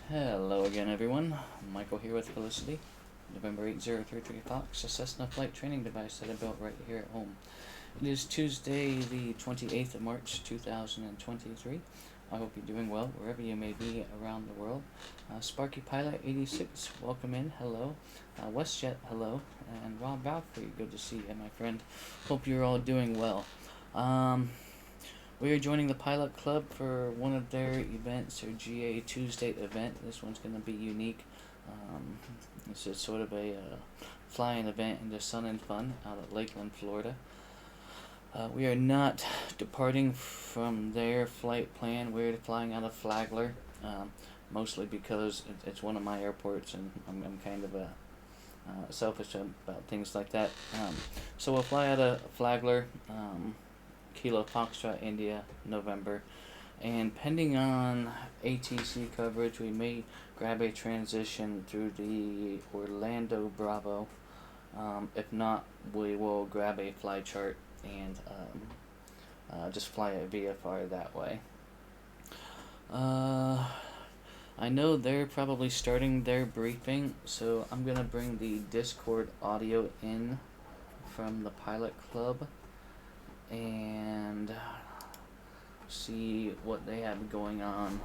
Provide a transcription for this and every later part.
Hello again, everyone. Michael here with Felicity. November 8033 Fox, a Cessna flight training device that I built right here at home. It is Tuesday, the 28th of March, 2023. I hope you're doing well wherever you may be around the world. Sparky Pilot 86, welcome in, hello. WestJet, hello. And Rob Valkyrie, good to see you, my friend. Hope you're all doing well. We are joining the Pilot Club for one of their events, their GA Tuesday event. This one's going to be unique. This is sort of a flying event in the sun and fun out at Lakeland, Florida. We are not departing from their flight plan. We're flying out of Flagler, mostly because it's one of my airports, and I'm kind of selfish about things like that. So we'll fly out of Flagler. Kilo Foxtrot India, November, and pending on ATC coverage, we may grab a transition through the Orlando Bravo. If not, we will grab a fly chart and just fly a VFR that way. I know they're probably starting their briefing, so I'm gonna bring the Discord audio in from the Pilot Club and see what they have going on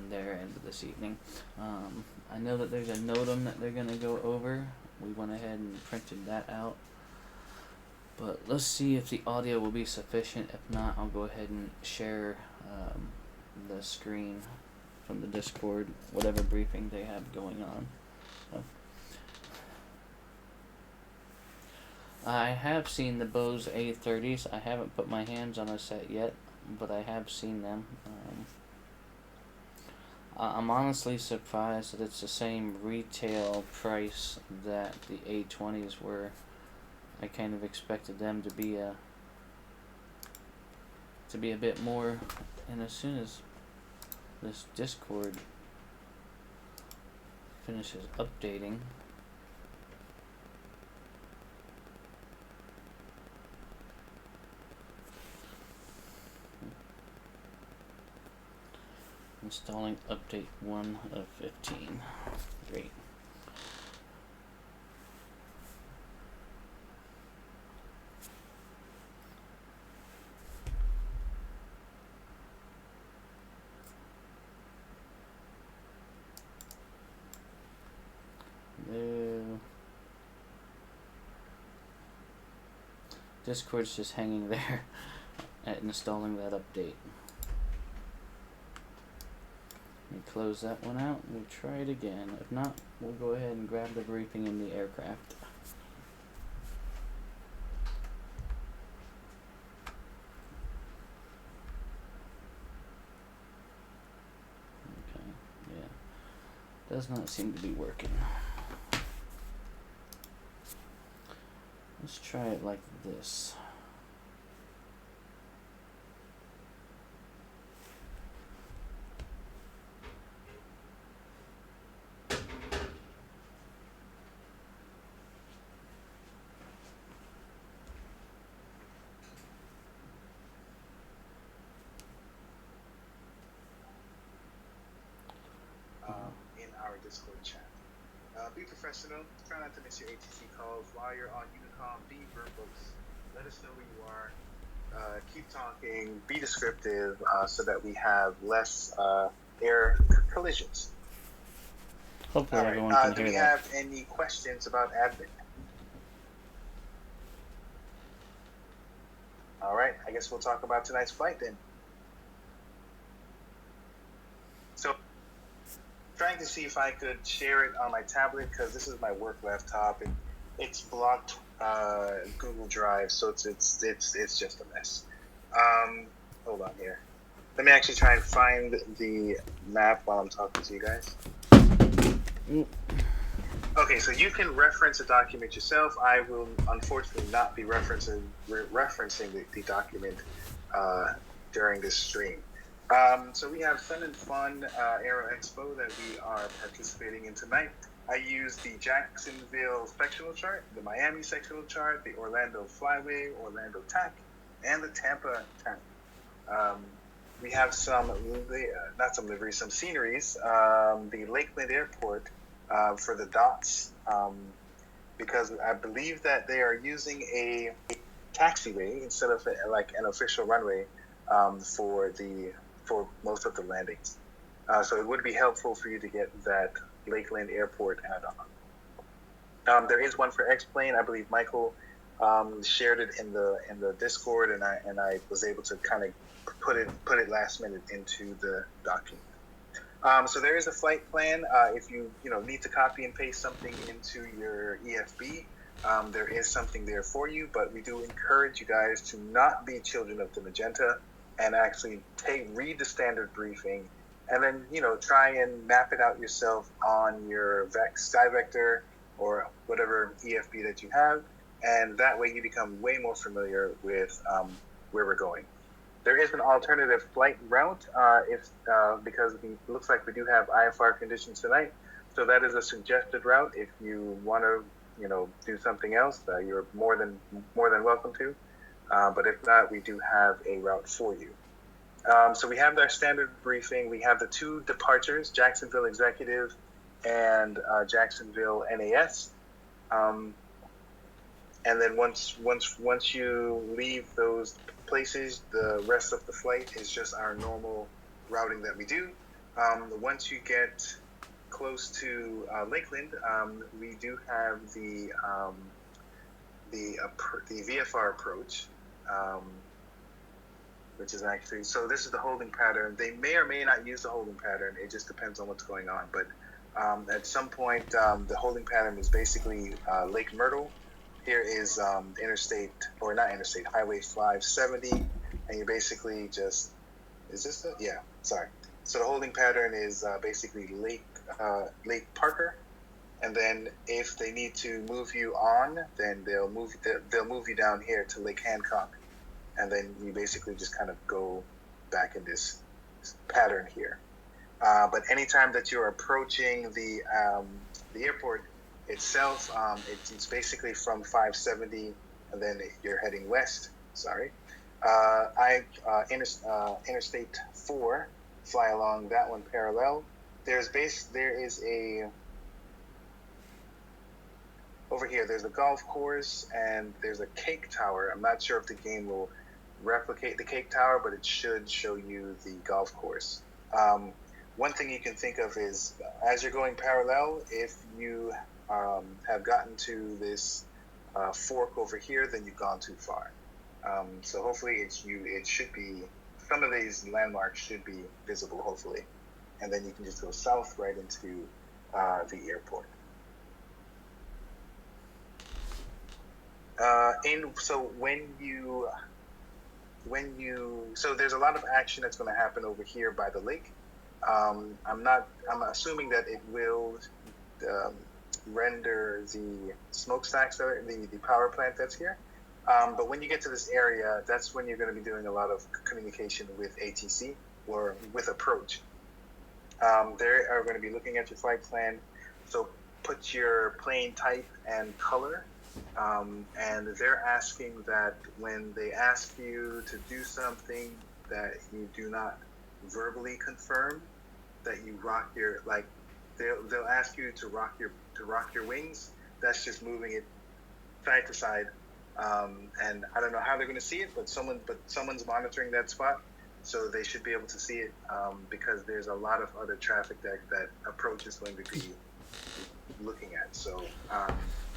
their end this evening. I know that there's a NOTAM that they're going to go over. We went ahead and printed that out. But let's see if the audio will be sufficient. If not, I'll go ahead and share the screen from the Discord, whatever briefing they have going on. So. I have seen the Bose A30s. I haven't put my hands on a set yet, but I have seen them. I'm honestly surprised that it's the same retail price that the A20s were. I kind of expected them to be a bit more. And as soon as this Discord finishes updating, installing update 1 of 15. Great. No. Discord's just hanging there at installing that update. Let me close that one out and we'll try it again. If not, we'll go ahead and grab the briefing in the aircraft. Okay, yeah. Does not seem to be working. Let's try it like this. In our Discord chat. Be professional. Try not to miss your ATC calls while you're on Unicom. Be verbose. Let us know who you are. Keep talking. Be descriptive so that we have less air collisions. Hopefully All everyone right. can Do hear we that. have any questions about admin? All right. I guess we'll talk about tonight's flight then. So, trying to see if I could share it on my tablet because this is my work laptop and it's blocked Google Drive, so it's just a mess. Hold on here. Let me actually try and find the map while I'm talking to you guys. Okay, so you can reference a document yourself. I will unfortunately not be referencing the document during this stream. So we have Fun and Fun Aero Expo that we are participating in tonight. I used the Jacksonville sectional chart, the Miami sectional chart, the Orlando Flyway, Orlando TAC, and the Tampa TAC. we have some sceneries. The Lakeland Airport for the dots, because I believe that they are using a taxiway instead of like an official runway for most of the landings. So it would be helpful for you to get that Lakeland Airport add-on. There is one for X-Plane. I believe Michael shared it in the Discord, and I was able to kind of put it last minute into the document. So there is a flight plan. If you need to copy and paste something into your EFB, there is something there for you. But we do encourage you guys to not be children of the magenta and actually read the standard briefing, and then try and map it out yourself on your SkyVector or whatever EFB that you have, and that way you become way more familiar with where we're going. There is an alternative flight route because it looks like we do have IFR conditions tonight. So that is a suggested route. If you want to, do something else, you're more than welcome to. But if not, we do have a route for you. So we have our standard briefing. We have the 2 departures: Jacksonville Executive and Jacksonville NAS. And then once you leave those places, the rest of the flight is just our normal routing that we do. Once you get close to Lakeland, we do have the VFR approach, which is actually, so this is the holding pattern. They may or may not use the holding pattern. It just depends on what's going on. But at some point, the holding pattern is basically Lake Myrtle. Here is Highway 570, and you basically just, sorry. So the holding pattern is basically Lake Parker, and then if they need to move you on, then they'll move you down here to Lake Hancock, and then you basically just kind of go back in this pattern here. But anytime that you're approaching the airport itself, it's basically from 570, and then you're heading west. Sorry, Interstate 4, fly along that one parallel. Over here, there's a golf course and there's a cake tower. I'm not sure if the game will replicate the cake tower, but it should show you the golf course. One thing you can think of is, as you're going parallel, if you have gotten to this fork over here, then you've gone too far. So hopefully it should be, some of these landmarks should be visible, hopefully. And then you can just go south right into the airport. So there's a lot of action that's going to happen over here by the lake. I'm assuming that it will render the smokestacks, the power plant that's here. But when you get to this area, that's when you're going to be doing a lot of communication with ATC or with approach. They are going to be looking at your flight plan. So put your plane type and color. And they're asking that when they ask you to do something that you do not verbally confirm, that you rock your, like, they'll ask you to rock your wings. That's just moving it side to side. And I don't know how they're going to see it, but someone's monitoring that spot, so they should be able to see it, because there's a lot of other traffic that approach is going to be looking at. So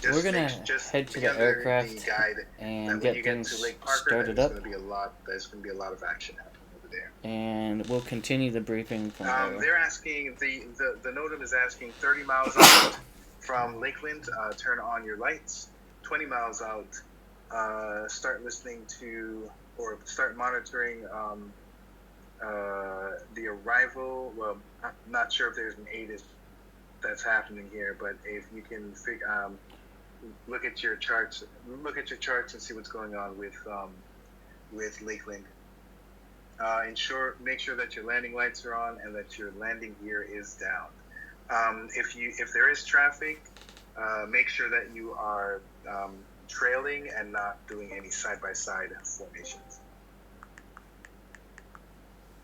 we're gonna head to the aircraft and get things started up. There's going to be a lot of action happening over there. And we'll continue the briefing from there. They're asking, the NOTAM is asking 30 miles out from Lakeland, turn on your lights. 20 miles out, start listening to or start monitoring the arrival. Well, I'm not sure if there's an ATIS that's happening here, but if you can look at your charts and see what's going on with Lakeland. Make sure that your landing lights are on and that your landing gear is down. If there is traffic, make sure that you are trailing and not doing any side-by-side formations.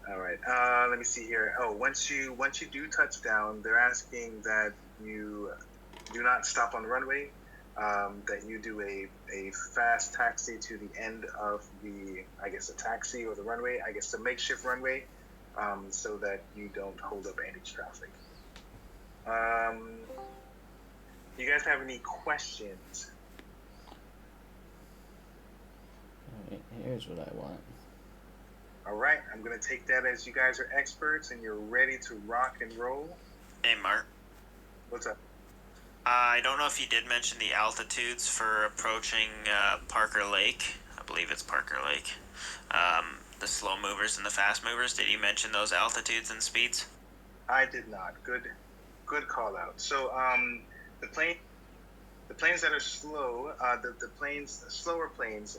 All right. Let me see here. Oh, once you do touch down, they're asking that you do not stop on the runway. That you do a fast taxi to the end of the, I guess, the taxi or the runway. I guess the makeshift runway, so that you don't hold up any traffic. You guys have any questions? All right, here's what I want. All right, I'm gonna take that as you guys are experts and you're ready to rock and roll. Hey, Mark. What's up? I don't know if you did mention the altitudes for approaching Parker Lake. I believe it's Parker Lake. The slow movers and the fast movers. Did you mention those altitudes and speeds? I did not. Good call out. So the planes that are slow, slower planes,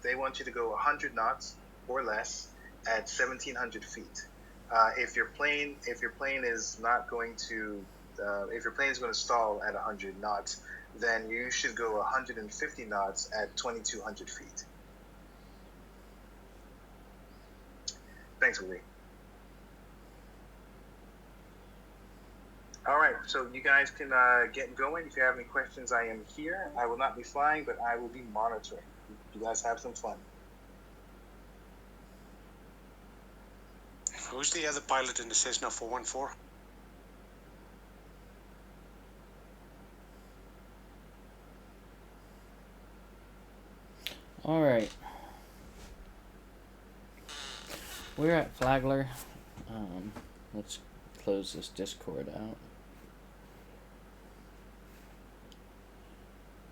they want you to go 100 knots or less at 1,700 feet. If your plane is not going to, if your plane is going to stall at 100 knots, then you should go 150 knots at 2,200 feet. Thanks, Willie. All right, so you guys can get going. If you have any questions, I am here. I will not be flying, but I will be monitoring. You guys have some fun. Who's the other pilot in the Cessna 414? All right. We're at Flagler. Let's close this Discord out.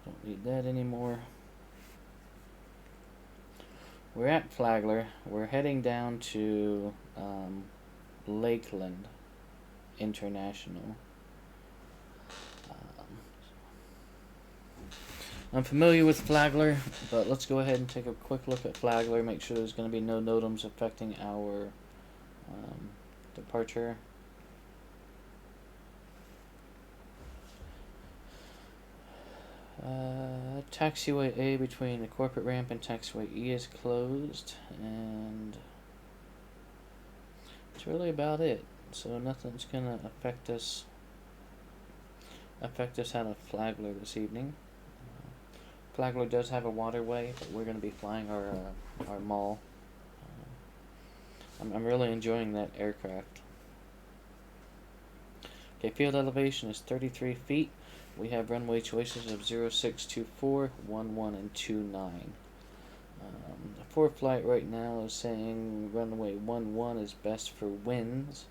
Don't need that anymore. We're at Flagler. We're heading down to Lakeland International. I'm familiar with Flagler, but let's go ahead and take a quick look at Flagler, make sure there's going to be no NOTAMs affecting our departure. Taxiway A between the corporate ramp and taxiway E is closed, and that's really about it. So nothing's gonna affect us out of Flagler this evening. Flagler does have a waterway, but we're gonna be flying our Maule. I'm really enjoying that aircraft. Okay, field elevation is 33 feet. We have runway choices of 0624, 11, and 29. The ForeFlight right now is saying runway 11 is best for winds.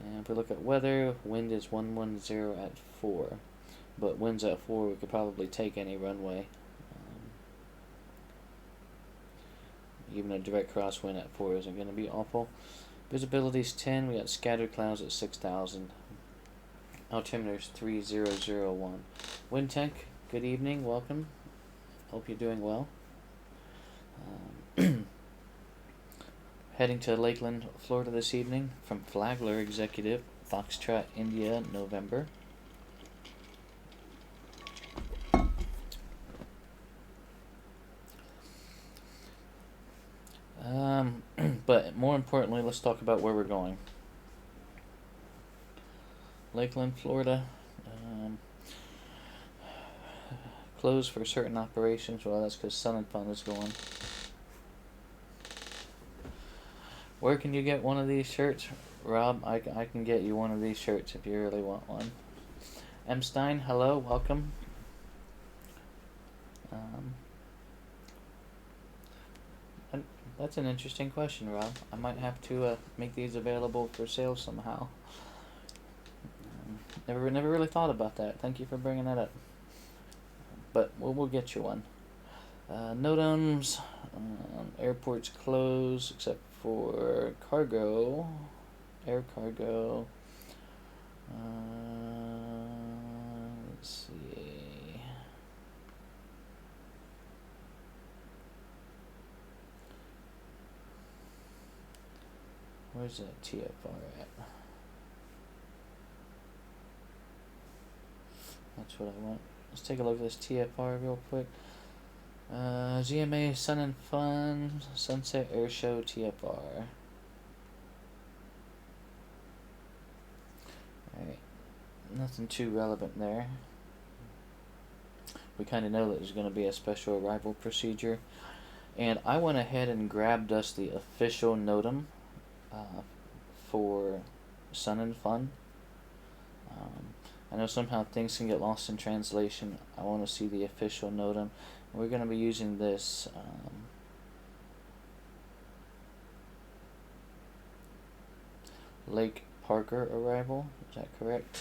And if we look at weather, wind is 110 at 4. But winds at 4, we could probably take any runway. Even a direct crosswind at 4 isn't going to be awful. Visibility is 10. We got scattered clouds at 6,000. Altimeter is 3001. Wind Tech, good evening, welcome. Hope you're doing well. Heading to Lakeland, Florida this evening from Flagler Executive, Foxtrot, India, November. But more importantly, let's talk about where we're going. Lakeland, Florida. Closed for certain operations. Well, that's because Sun and Fun is going. Where can you get one of these shirts? Rob, I can get you one of these shirts if you really want one. M. Stein, hello, welcome. That's an interesting question, Rob. I might have to make these available for sale somehow. Never really thought about that. Thank you for bringing that up. But we'll get you one. NOTAMs, airports closed except for cargo, air cargo. Let's see. Where's that TFR at? That's what I want. Let's take a look at this TFR real quick. GMA Sun and Fun, Sunset Air Show TFR. Nothing too relevant there. We kind of know that there's going to be a special arrival procedure. And I went ahead and grabbed us the official NOTAM for Sun and Fun. I know somehow things can get lost in translation. I want to see the official NOTAM. We're going to be using this Lake Parker arrival. Is that correct?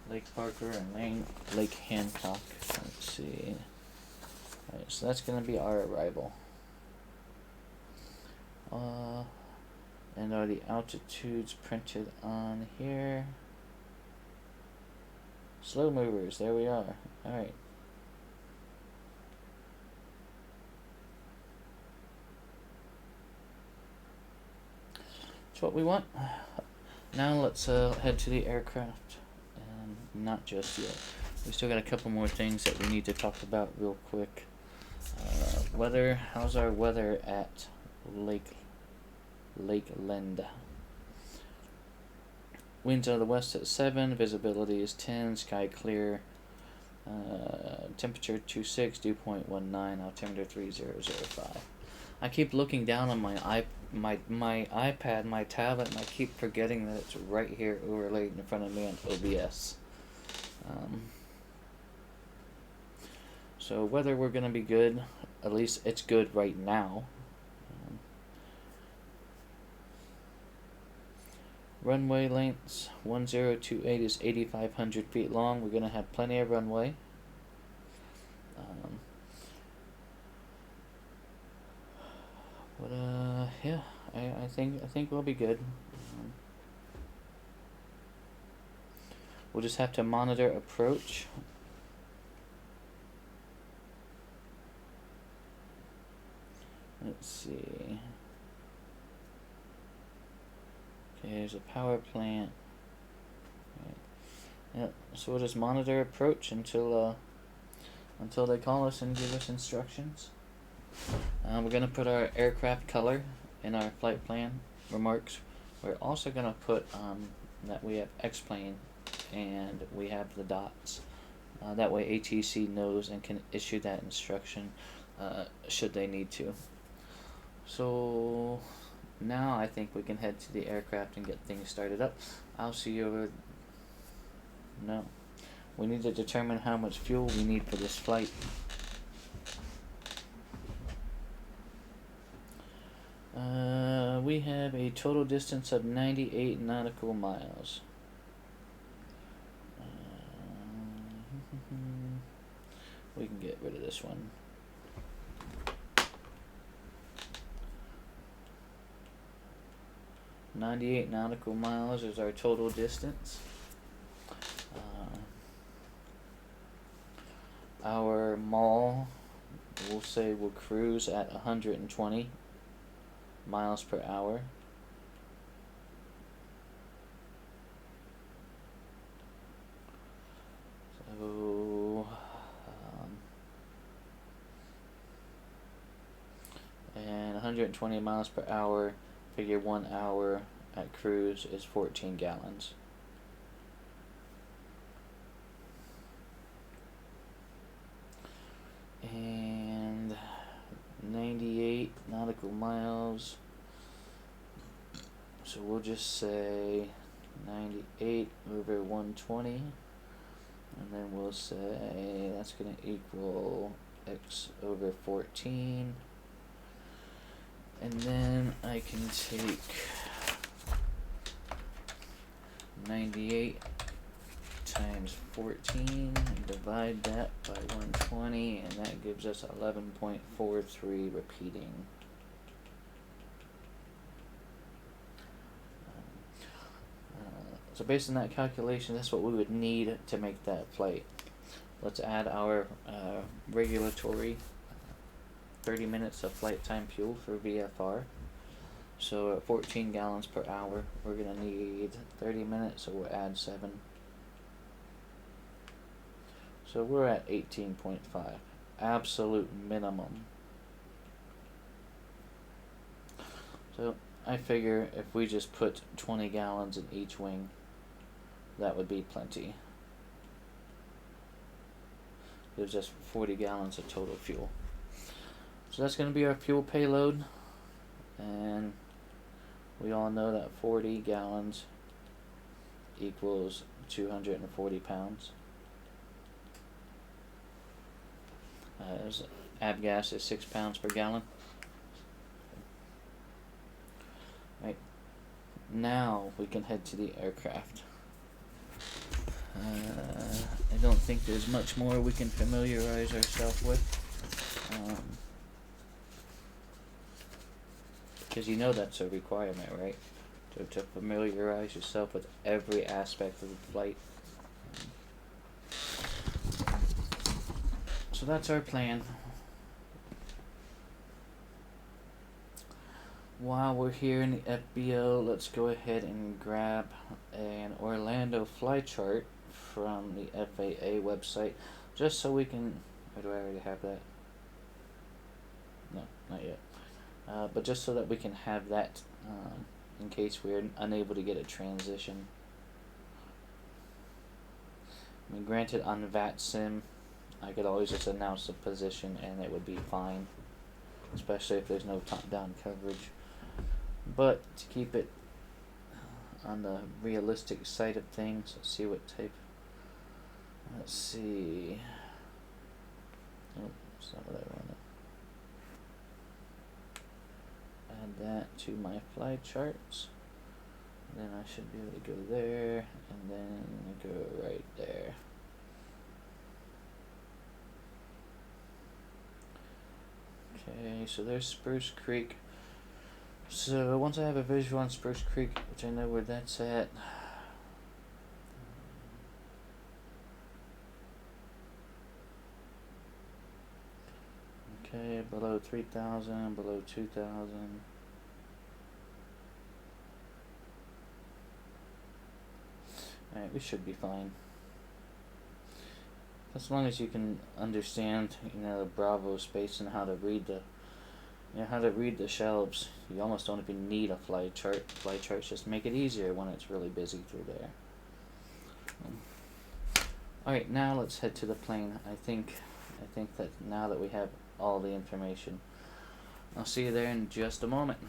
Lake Parker and Lake Hancock. Let's see. Alright, so that's going to be our arrival. And are the altitudes printed on here? Slow movers, there we are. Alright. That's what we want. Now let's head to the aircraft. Not just yet. We still got a couple more things that we need to talk about real quick. Weather. How's our weather at Lakeland? Winds out of the west at 7. Visibility is 10. Sky clear. Temperature 26. Dew point 19. Altimeter 3005. I keep looking down on my iPad, my tablet, and I keep forgetting that it's right here overlaid in front of me on OBS. So weather, we're going to be good. At least it's good right now. Runway lengths 1028 is 8,500 feet long. We're going to have plenty of runway. Yeah, I think we'll be good. We'll just have to monitor approach. Let's see. Okay, there's a power plant. Right. Yep. So we'll just monitor approach until they call us and give us instructions. We're gonna put our aircraft color in our flight plan remarks. We're also gonna put that we have X-plane and we have the dots. That way ATC knows and can issue that instruction should they need to. So now I think we can head to the aircraft and get things started up. I'll see you over. No. We need to determine how much fuel we need for this flight. We have a total distance of 98 nautical miles. We can get rid of this one. .98 nautical miles is our total distance. Our Maule, we'll say we'll cruise at 120 miles per hour. So, and 120 miles per hour, figure 1 hour at cruise is 14 gallons. And 98 nautical miles, so we'll just say 98 over 120, and then we'll say that's going to equal x over 14, and then I can take 98 times 14 and divide that by 120, and that gives us 11.43 repeating. So based on that calculation, that's what we would need to make that flight. Let's add our regulatory 30 minutes of flight time fuel for VFR. So at 14 gallons per hour, we're going to need 30 minutes, so we'll add 7. So we're at 18.5, absolute minimum. So I figure if we just put 20 gallons in each wing, that would be plenty. There's just 40 gallons of total fuel. So that's going to be our fuel payload, and we all know that 40 gallons equals 240 pounds. Avgas is 6 pounds per gallon. Right, now we can head to the aircraft. I don't think there's much more we can familiarize ourselves with. Because you know that's a requirement, right? To familiarize yourself with every aspect of the flight. So that's our plan. While we're here in the FBO, let's go ahead and grab an Orlando fly chart from the FAA website, just so we can. Or do I already have that? No, not yet. But just so that we can have that in case we're unable to get a transition. I mean, granted, on VATSIM, I could always just announce the position and it would be fine, especially if there's no top-down coverage. But to keep it on the realistic side of things, let's see what type. Let's see. Oh, that's not what I wanted. Add that to my fly charts. Then I should be able to go there and then go right there. Okay, so there's Spruce Creek. So once I have a visual on Spruce Creek, which I know where that's at. Okay, below 3,000, below 2,000. Alright, we should be fine. As long as you can understand, the Bravo space and how to read the shelves. You almost don't even need a fly chart. Fly charts just make it easier when it's really busy through there. Alright, now let's head to the plane. I think that now that we have all the information, I'll see you there in just a moment.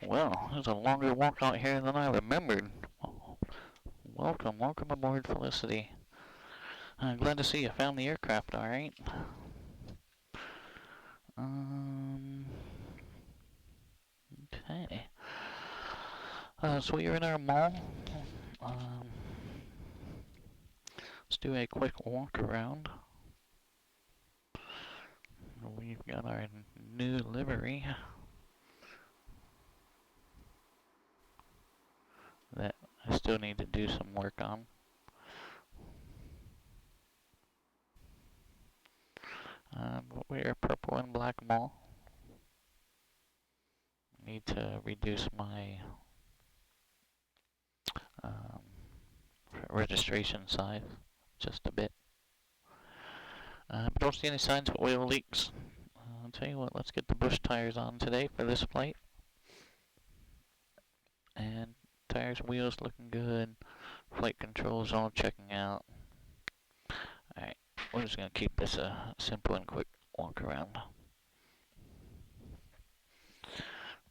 Well, it was a longer walk out here than I remembered. Welcome aboard, Felicity. I'm glad to see you found the aircraft alright. Okay. So you're in our mall. Um, let's do a quick walk around. We've got our new livery that I still need to do some work on. But we are purple and black mall. Need to reduce my registration size just a bit. Don't see any signs of oil leaks. I'll tell you what, let's get the bush tires on today for this flight. And tires, wheels looking good. Flight controls all checking out. Alright, we're just going to keep this a simple and quick walk around.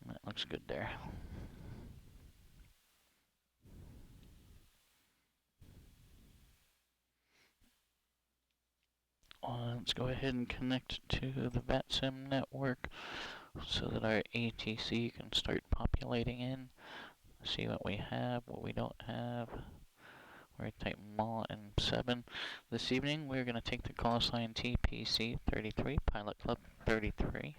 That looks good there. Let's go ahead and connect to the VATSIM network so that our ATC can start populating in. See what we have, what we don't have. We're going to type MAW and 7. This evening we're going to take the call sign TPC 33, Pilot Club 33.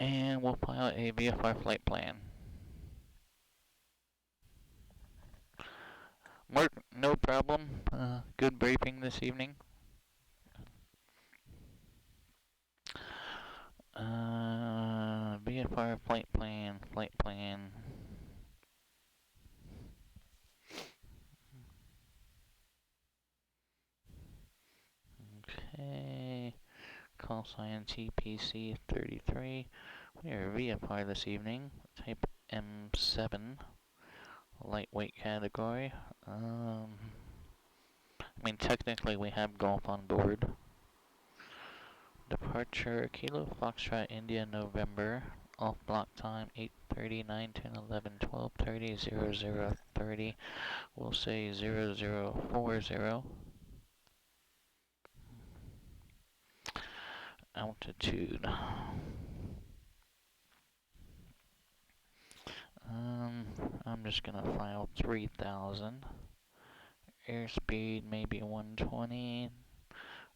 And we'll pilot a VFR flight plan. Mark, no problem. Good briefing this evening. VFR flight plan. Okay. Call sign TPC 33. We are VFR this evening. Type M7. Lightweight category. I mean, technically we have golf on board. Departure Kilo Foxtrot India November. Off block time 8:30, 9, 10, 11, 12:30, 00:30. We'll say 0040. Altitude. I'm just gonna file 3000. Airspeed maybe 120.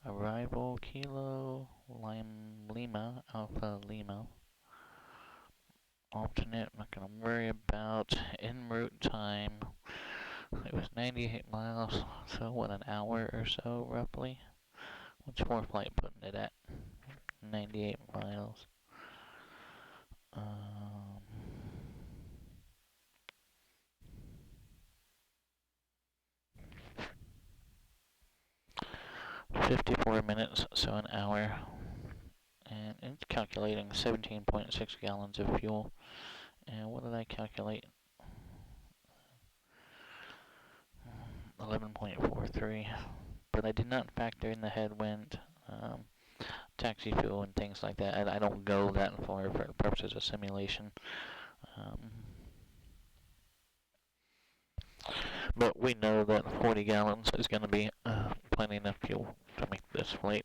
Arrival Kilo Lima Alpha Lima. Alternate, I'm not gonna worry about. En route time. It was 98 miles, so what, an hour or so roughly? What's ForeFlight putting it at? 98 miles. 54 minutes, so an hour. And it's calculating 17.6 gallons of fuel. And what did I calculate? 11.43. But I did not factor in the headwind, taxi fuel, and things like that. I don't go that far for purposes of simulation. But we know that 40 gallons is going to be plenty enough fuel to make this flight.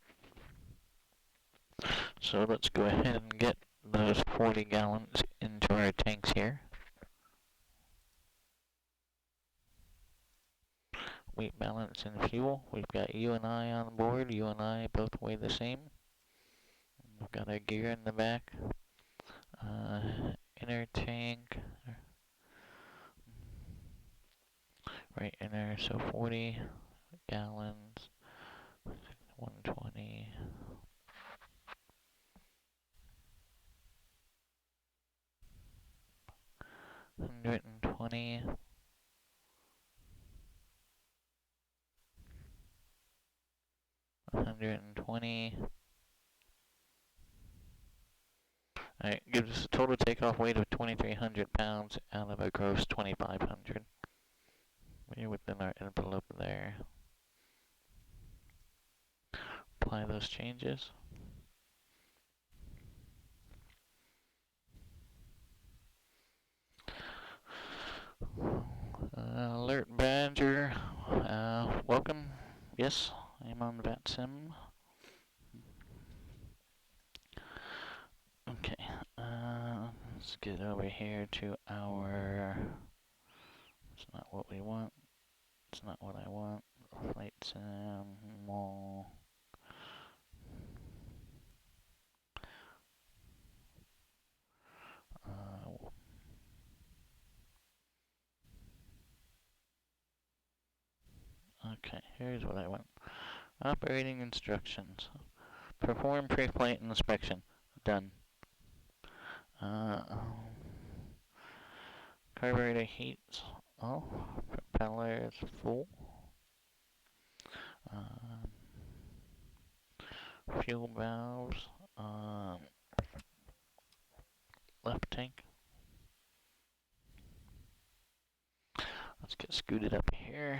So let's go ahead and get those 40 gallons into our tanks here. Weight balance and fuel. We've got you and I on board. You and I both weigh the same. We've got our gear in the back. Inner tank. Right in there. So 40 gallons. 120. 120. 120. Alright, gives us a total takeoff weight of 2,300 pounds out of a gross 2,500. We're within our envelope there. apply those changes. Alert Badger, welcome. Yes, I'm on VATSIM. Okay, let's get over here to our, it's not what we want, it's not what I want, flight sim, Maule. Okay, here's what I want. Operating instructions. Perform pre-flight inspection. Done. Carburetor heats. Oh, propeller is full. Fuel valves. Left tank. Let's get scooted up here.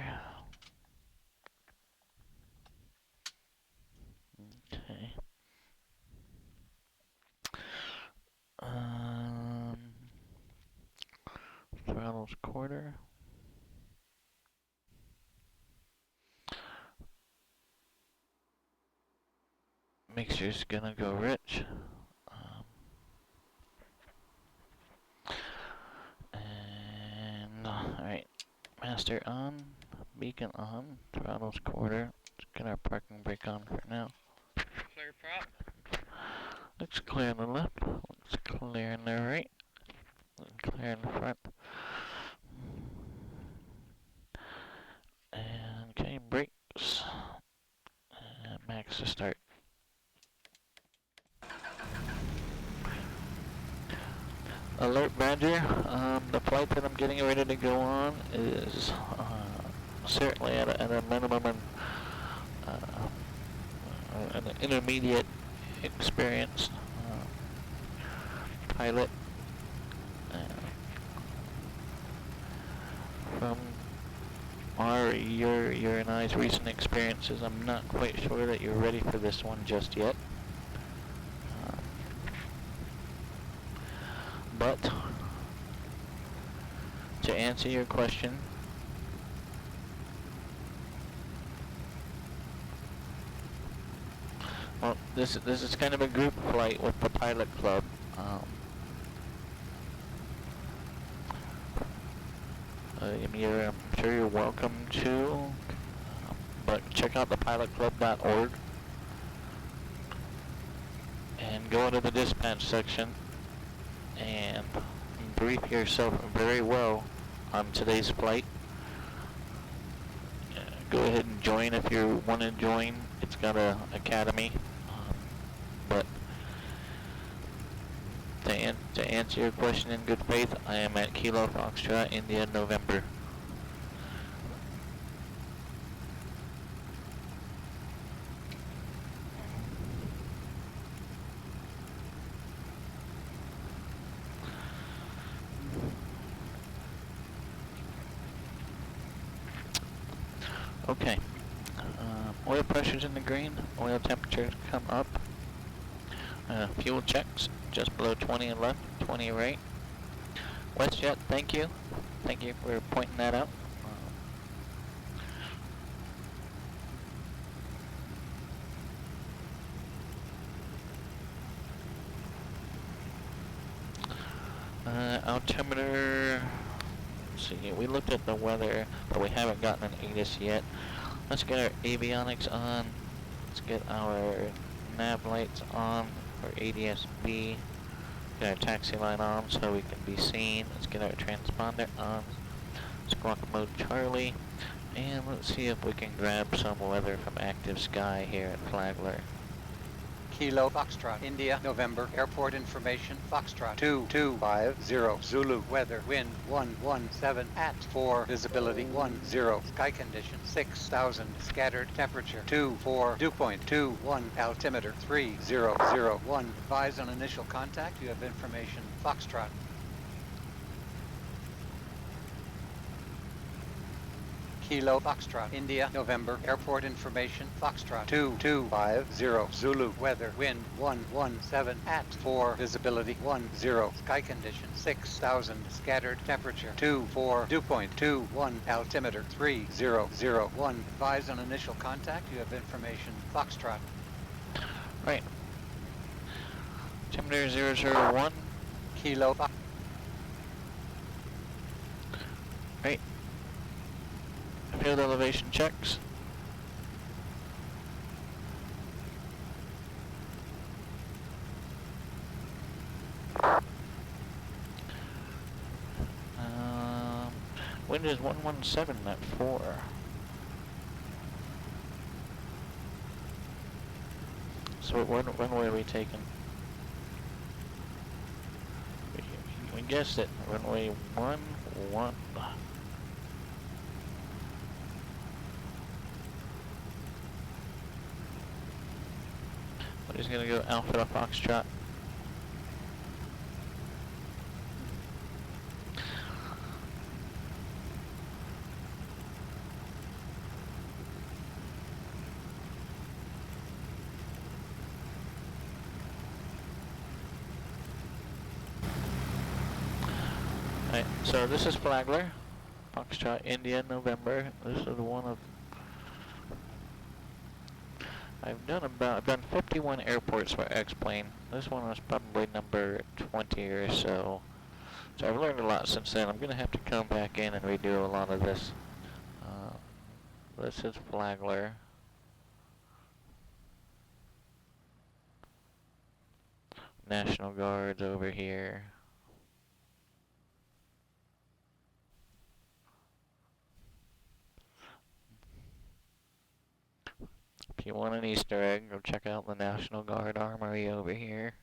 Okay. Throttle's quarter. Mixer's gonna go rich. And alright. Master on. Beacon on. Throttle's quarter. Let's get our parking brake on for now. Clear prop. Looks clear on the left. Looks clear on the right. Looks clear in the front. And okay, brakes. And max to start. Alert Badger, the flight that I'm getting ready to go on is certainly at a minimum and an intermediate experienced pilot. From your and I's recent experiences, I'm not quite sure that you're ready for this one just yet. But to answer your question, well, this is kind of a group flight with the pilot club. I'm sure you're welcome to, but check out thepilotclub.org and go to the dispatch section and brief yourself very well on today's flight. Go ahead and join if you want to join. It's got a academy, but to answer your question in good faith, I am at Kilo Foxtrot, India, November. Okay, oil pressure's in the green, oil temperature come up, fuel checks just below 20 left, 20 right. WestJet, thank you for pointing that out. Altimeter, let's see, we looked at the weather, but we haven't gotten an ATIS yet. Let's get our avionics on. Let's get our nav lights on for ADS-B. Get our taxi line on so we can be seen. Let's get our transponder on. Squawk mode Charlie. And let's see if we can grab some weather from Active Sky here at Flagler. Kilo Foxtrot, India, November, airport information, Foxtrot 2250, Zulu, weather, wind 117 at 4, visibility 10, sky condition 6000, scattered temperature 24, dew point 21, altimeter 3001, advise on initial contact, you have information, Foxtrot. Kilo Foxtrot, India, November, airport information, Foxtrot 2250, Zulu, weather, wind 117 at 4, visibility 10, sky condition 6000, scattered, temperature 24, dew point 21, altimeter 3001, advise on initial contact, you have information, Foxtrot. Right. Altimeter 001. Kilo Fox. Right. Field elevation checks. Wind is 117 at 4. So when were we taking? We guessed it. Runway 11. We're just gonna go Alpha Foxtrot. Right, so this is Flagler, Foxtrot, India, November. This is one of I've done 51 airports for X-Plane. This one was probably number 20 or so. So I've learned a lot since then. I'm gonna have to come back in and redo a lot of this. This is Flagler. National Guard's over here. If you want an Easter egg, go check out the National Guard Armory over here.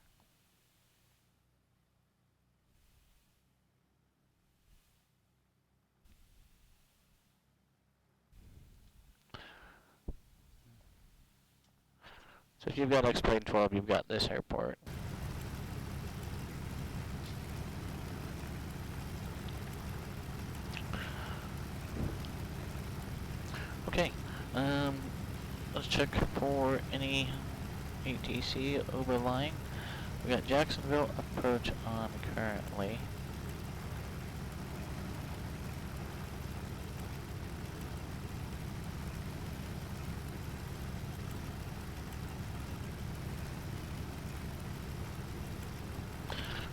So if you've got X-Plane 12, you've got this airport. Okay, let's check for any ATC overlying. We got Jacksonville approach on currently.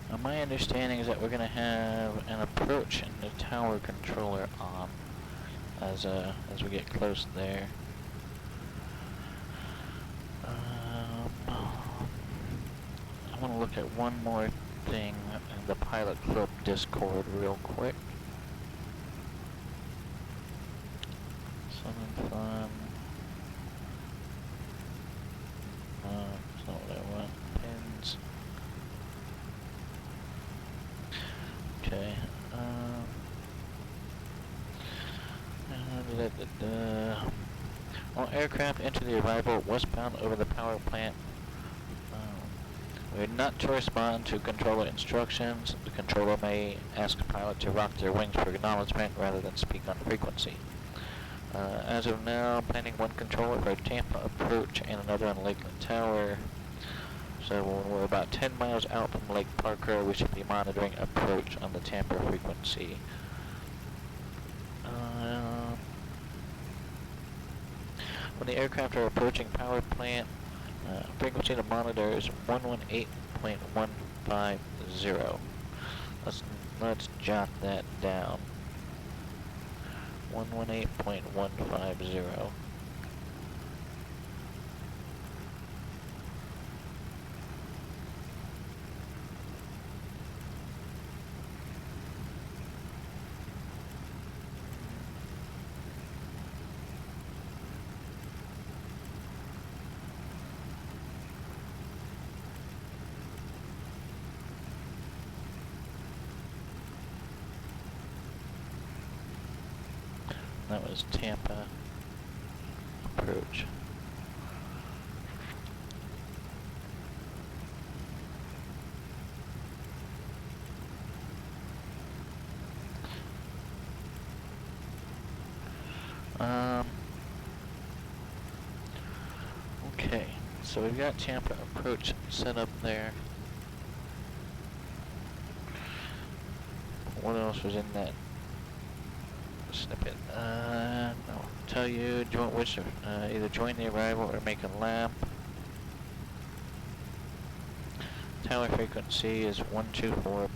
Now my understanding is that we're going to have an approach and the tower controller on as we get close there. I want to look at one more thing in the Pilot Club Discord real quick. Something fun. That's not what I want. Pins. Okay. All aircraft enter the arrival westbound over the power plant. We are not to respond to controller instructions. The controller may ask the pilot to rock their wings for acknowledgement rather than speak on frequency. As of now, planning one controller for Tampa approach and another on Lakeland Tower. So when we're about 10 miles out from Lake Parker, we should be monitoring approach on the Tampa frequency. When the aircraft are approaching power plant, frequency to monitor is 118.150. Let's jot that down. 118.150. That was Tampa approach. so we've got Tampa approach set up there. What else was in that snippet? No. Tell you, do you want which? Either join the arrival or make a lap. Tower frequency is 124.5.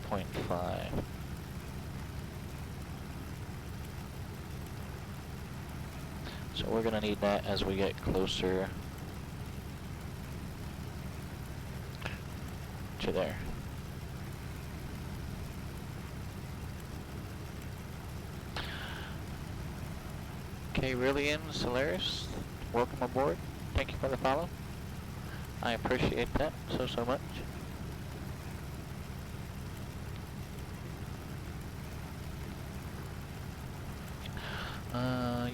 So we're gonna need that as we get closer to there. Okay, Rillian, Solaris, welcome aboard. Thank you for the follow. I appreciate that so much.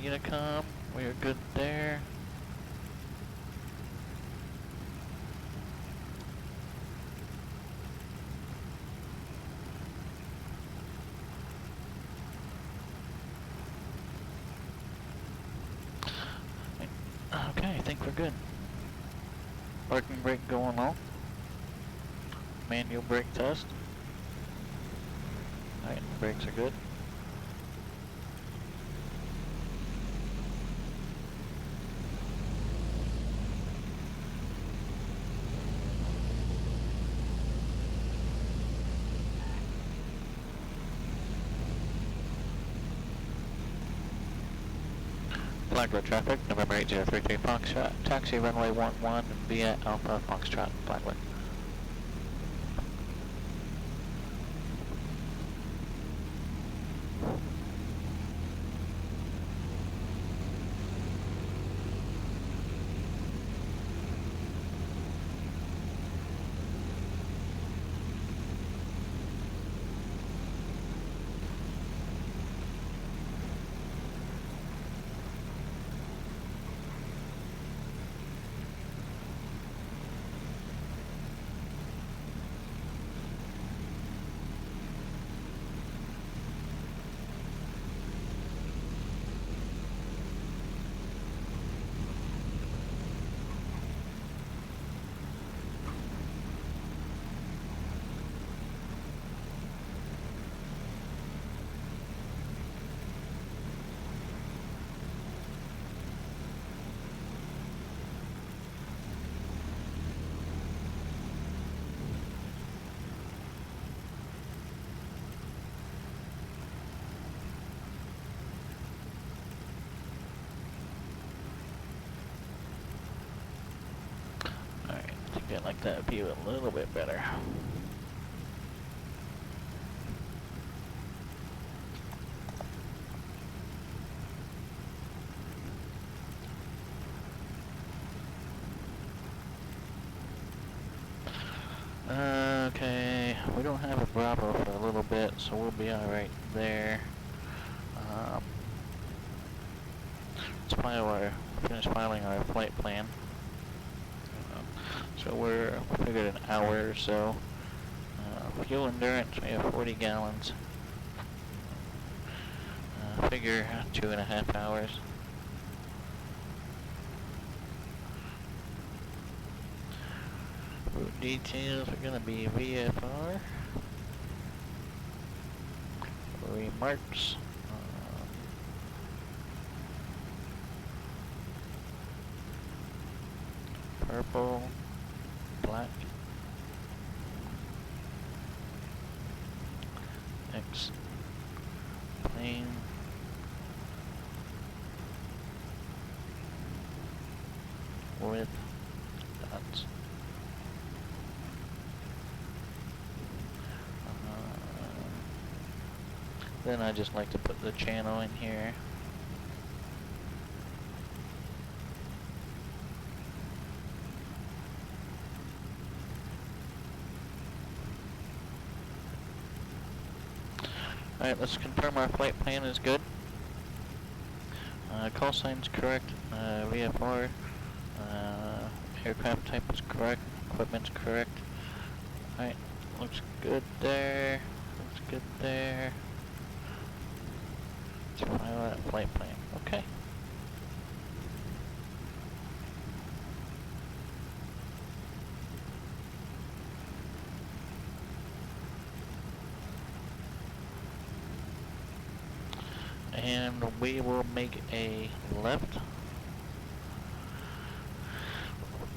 Unicom, we're good there. Okay, I think we're good. Parking brake going on. Manual brake test. Alright, brakes are good. Flagler traffic, November 8033 Foxtrot, taxi runway 11 via Alpha Foxtrot, Flagler. I like that view a little bit better. Okay, we don't have a Bravo for a little bit, so we'll be alright there. Let's finish filing our flight plan. So we figured an hour or so. Fuel endurance, we have 40 gallons. Figure 2.5 hours. Route details are gonna be VFR. Remarks. Purple. Black. X. Plain. With dots. Then I just like to put the channel in here. Alright, let's confirm our flight plan is good. Call sign's correct. VFR. Aircraft type is correct. Equipment's correct. Alright, looks good there. Looks good there. Let's file that flight plan. Okay. and we will make a left.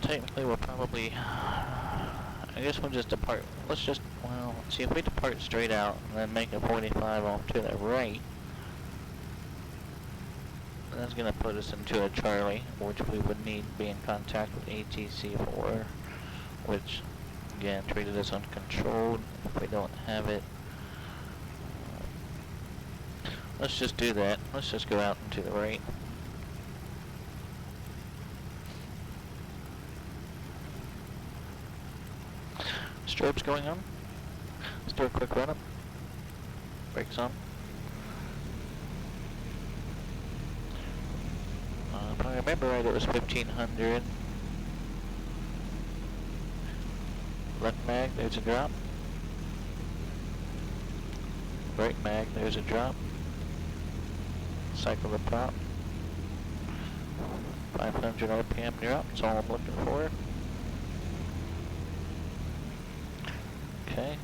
Technically, we'll probably, I guess we'll just depart. Let's just, well, let's see if we depart straight out and then make a 45 off to the right. That's going to put us into a Charlie, which we would need to be in contact with ATC4, which, again, treated as uncontrolled if we don't have it. Let's just do that. Let's just go out and to the right. Strobes going on. Let's do a quick run up. Brakes on. If I remember right, it was 1500. Left mag, there's a drop. Right mag, there's a drop. Cycle the prop. 500 RPM drop, that's all I'm looking for. Okay.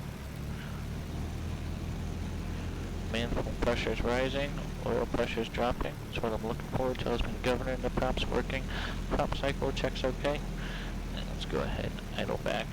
Manifold pressure is rising, oil pressure is dropping. That's what I'm looking for. Tells me the governor and the prop's working. Prop cycle checks okay. And let's go ahead and idle back.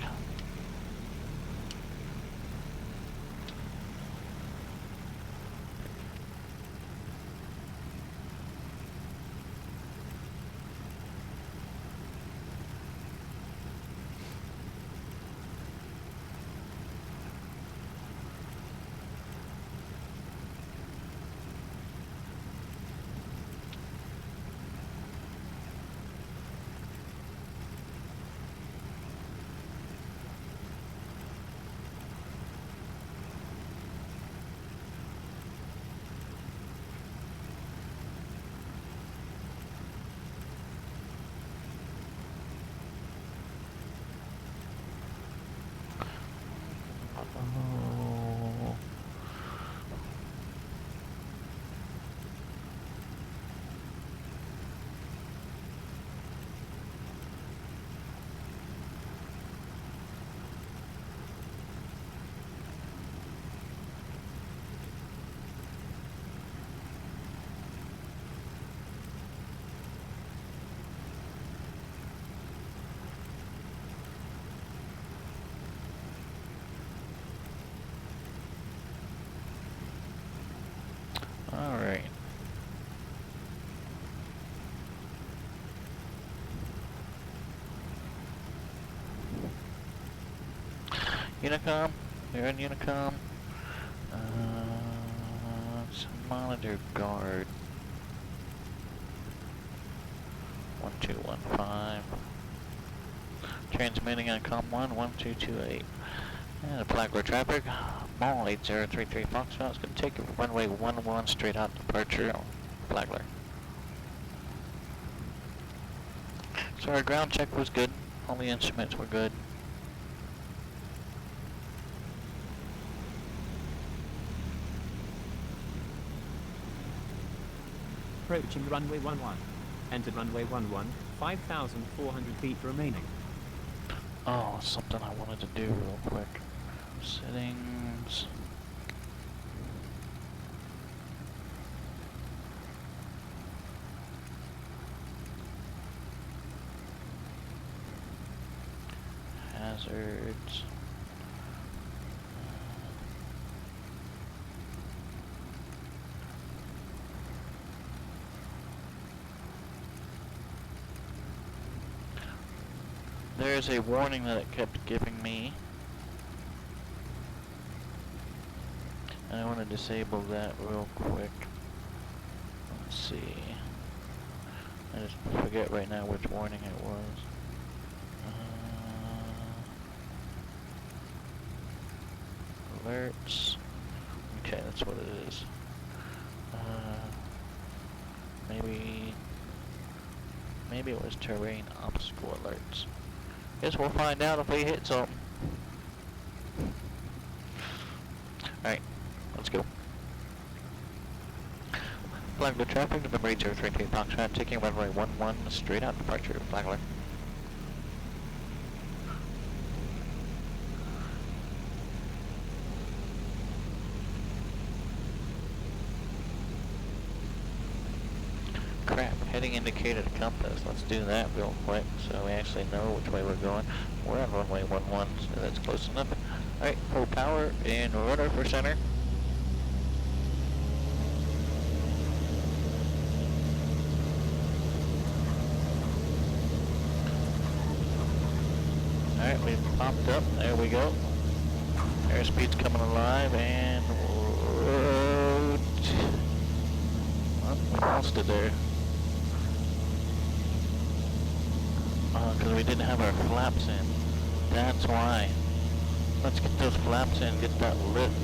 Alright. Unicom, you're in Unicom. Let's monitor guard. 1215. Transmitting on COM 1, 1228. And Flagler traffic. Maule 8033 Foxtrot. It's going to take a runway 11 straight out departure on Flagler. So our ground check was good. All the instruments were good. Approaching runway 11. Entered runway 11, 5,400 feet remaining. Oh, something I wanted to do real quick. Settings. Hazards. There's a warning that it kept giving me. And I want to disable that real quick. Let's see. I just forget right now which warning it was. Alerts. Okay, that's what it is. Maybe it was terrain obstacle alerts. Guess we'll find out if we hit something. Alright, let's go. Flagler traffic, November 8033 Foxtrot, taking runway 11 straight out departure, Flagler. heading indicator to compass. Let's do that real quick so we actually know which way we're going. We're on runway 11, so that's close enough. Alright, full power and rudder for center. Alright, we've popped up. There we go. Airspeed's coming alive and road. Oh, we lost it there. Because we didn't have our flaps in. That's why. Let's get those flaps in, get that lift.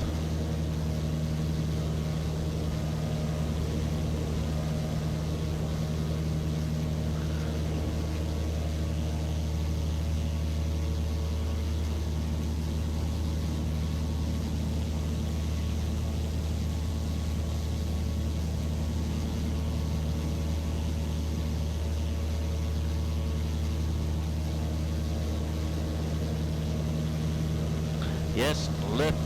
Yes, lift.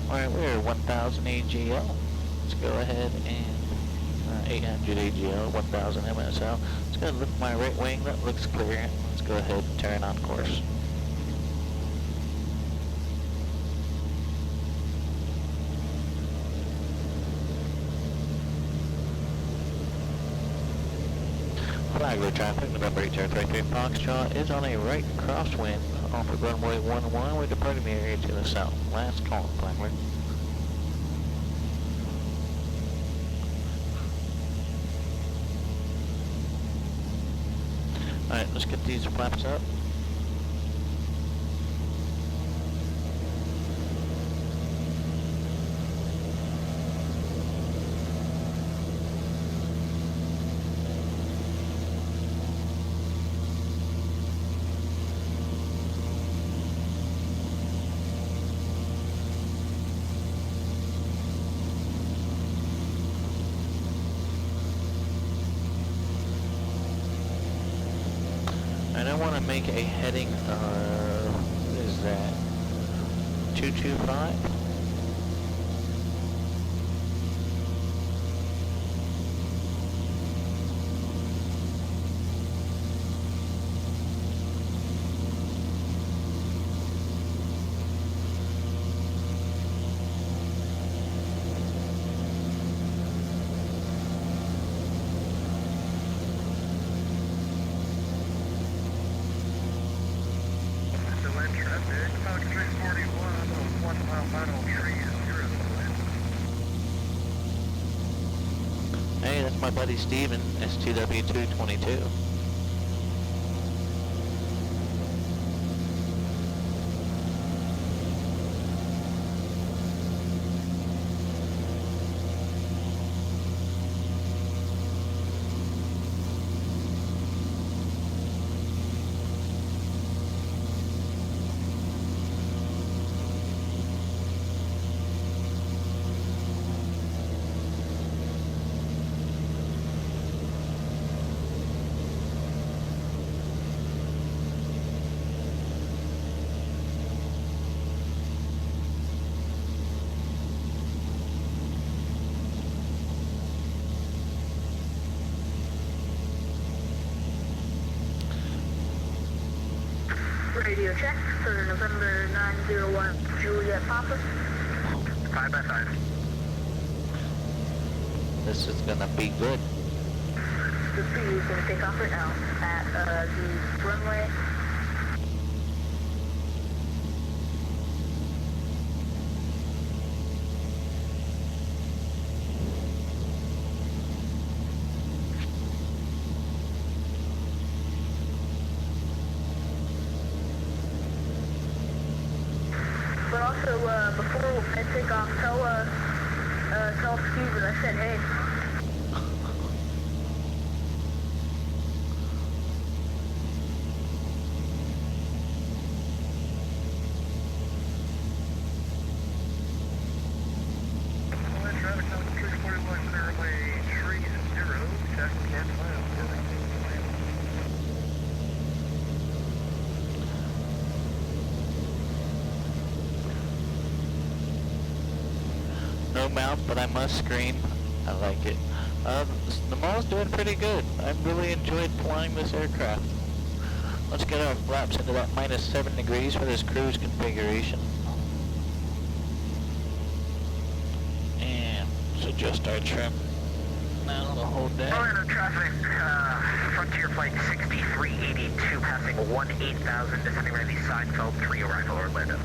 Alright, we're 1000 AGL. Let's go ahead and 800 AGL, 1000 MSL. Let's go lift my right wing. That looks clear. Let's go ahead and turn on course. Flagler traffic, November 833 Foxtrot is on a right crosswind off of runway 11. We're departing the area to the south. Last call, Flagler. Alright, let's get these flaps up. And I want to make a heading of, what is that, 225? Hey, that's my buddy Steven, S2W222. Radio check for November 901 Juliet Papa. 5x5. This is gonna be good. The C is going to take off right now at the runway. But also, before I take off, tell Steven I said hey. mouth, but I must scream. I like it. The Maule's doing pretty good. I really enjoyed flying this aircraft. Let's get our flaps into that -7 degrees for this cruise configuration. And let's adjust our trim. Now the whole day. Orlando traffic, Frontier Flight 6382 passing 18,000, descending right the Seinfeld 3 arrival Orlando.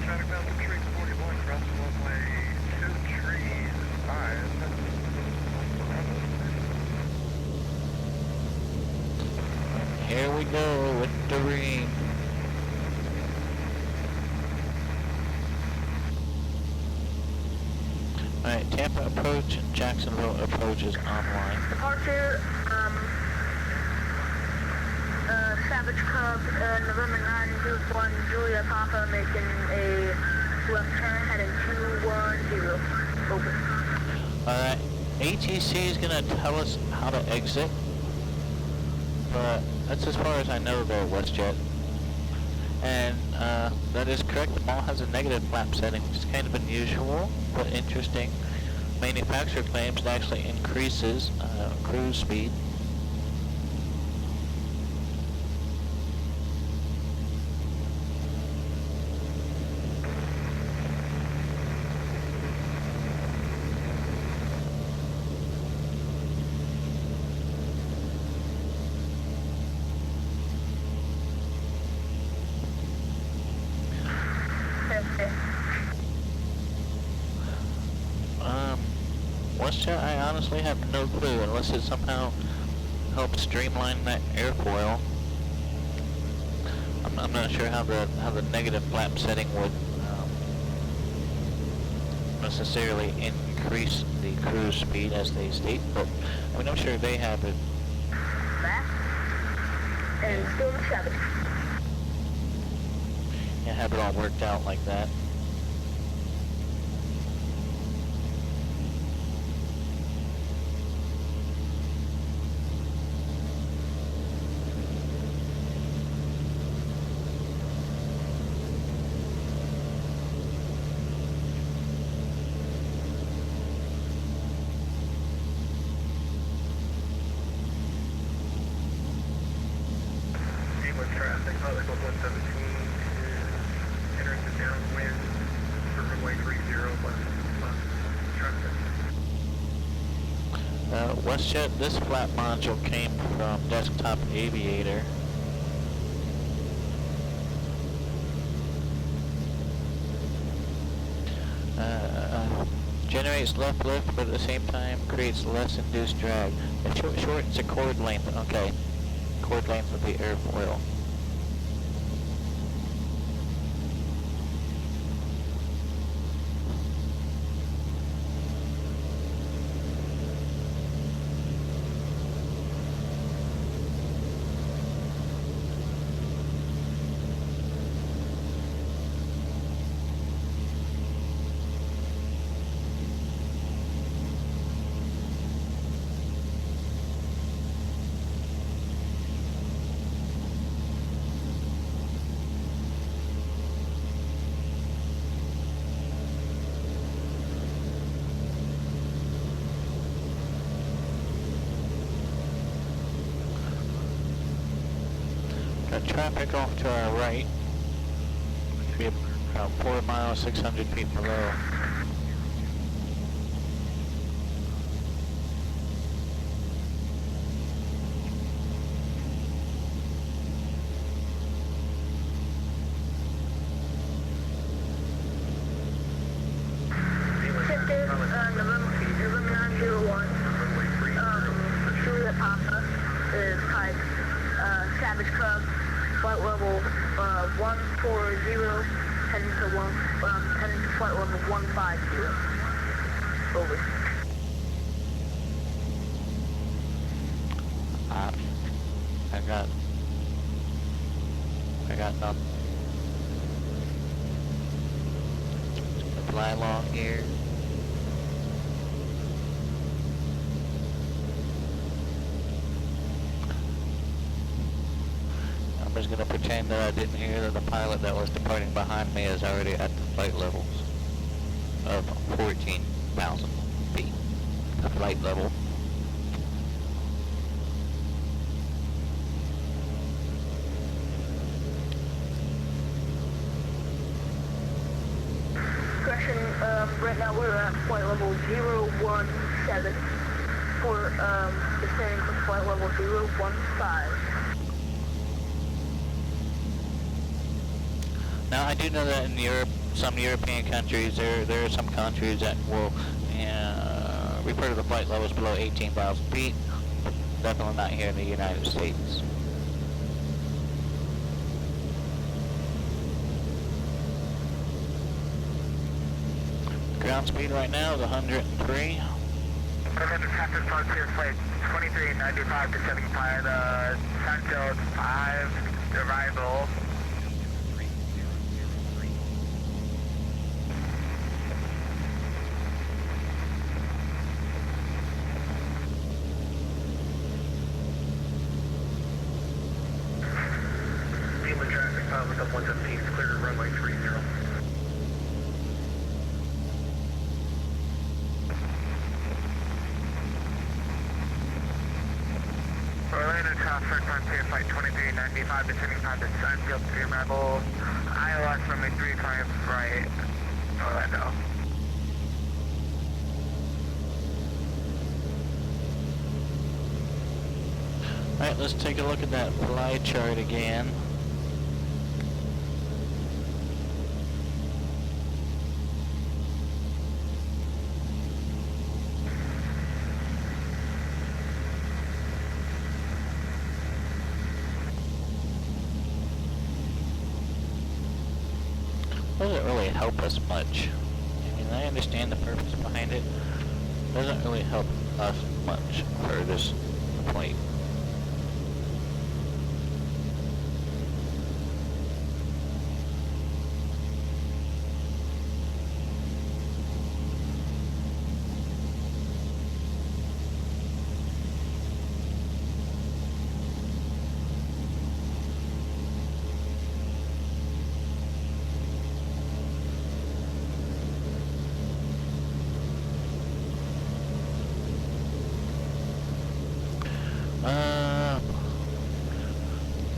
Traffic bound to 341, cross runway 235. Here we go with the rain. Alright, Tampa approach and Jacksonville approach is online. Departure, Savage Cub, November 921, Julia Papa, making a left turn, heading 210. Over. Alright, ATC is gonna tell us how to exit, but that's as far as I know there, WestJet. And that is correct, the Maule has a negative flap setting, which is kind of unusual, but interesting. Manufacturer claims it actually increases cruise speed. WestJet, I honestly have no clue unless it somehow helps streamline that airfoil. I'm not sure how the negative flap setting would necessarily increase the cruise speed as they state, but I mean I'm sure they have it. Back. And still 7. Yeah, have it all worked out like that. Traffic, Pilot 117 is entering the downwind for runway 30 left traffic. WestJet, this flap module came from Desktop Aviator. Generates left lift, but at the same time creates less induced drag. It shortens the chord length. Okay, chord length of the airfoil. Got traffic off to our right, which would be about 4 miles, 600 feet below. November 901, Julia Papa is type Savage Club, flight level 140, heading to flight level 150. Over. I got nothing. Just gonna fly along here. gonna pretend that I didn't hear that the pilot that was departing behind me is already at the flight levels of 14,000 feet. The flight level. Correction, right now we're at flight level 017 for descending from flight level 015. Now I do know that in Europe, some European countries, there are some countries that will refer to the flight levels below 18,000 feet. Definitely not here in the United States. Ground speed right now is 103. 100 traffic frontier flight 2395 to 75, Sunfield 5, arrival. Human traffic, look up 117, clear to runway 30. Orlando traffic frontier flight 2395 to 75 to Sunfield 3, arrival. ILS runway 35 right, Orlando. Alright, let's take a look at that fly chart again. Doesn't really help us much. I mean, I understand the purpose behind it. Doesn't really help us much for this flight.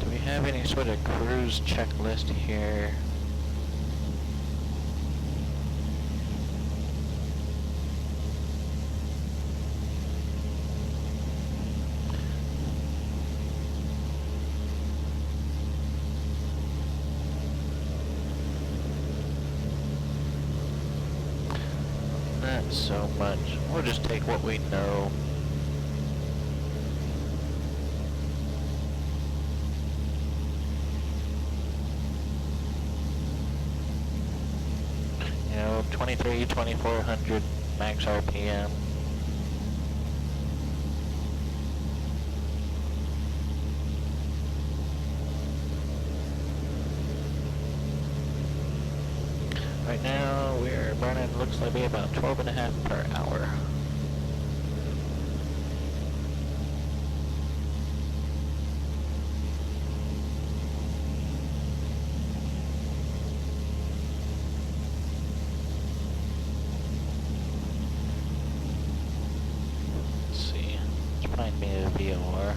Do we have any sort of cruise checklist here? Not so much. We'll just take what we know. You know, 2400 max RPM. Right now, we're burning, looks like be about 12.5 per hour. Let's see, let's find me a VOR.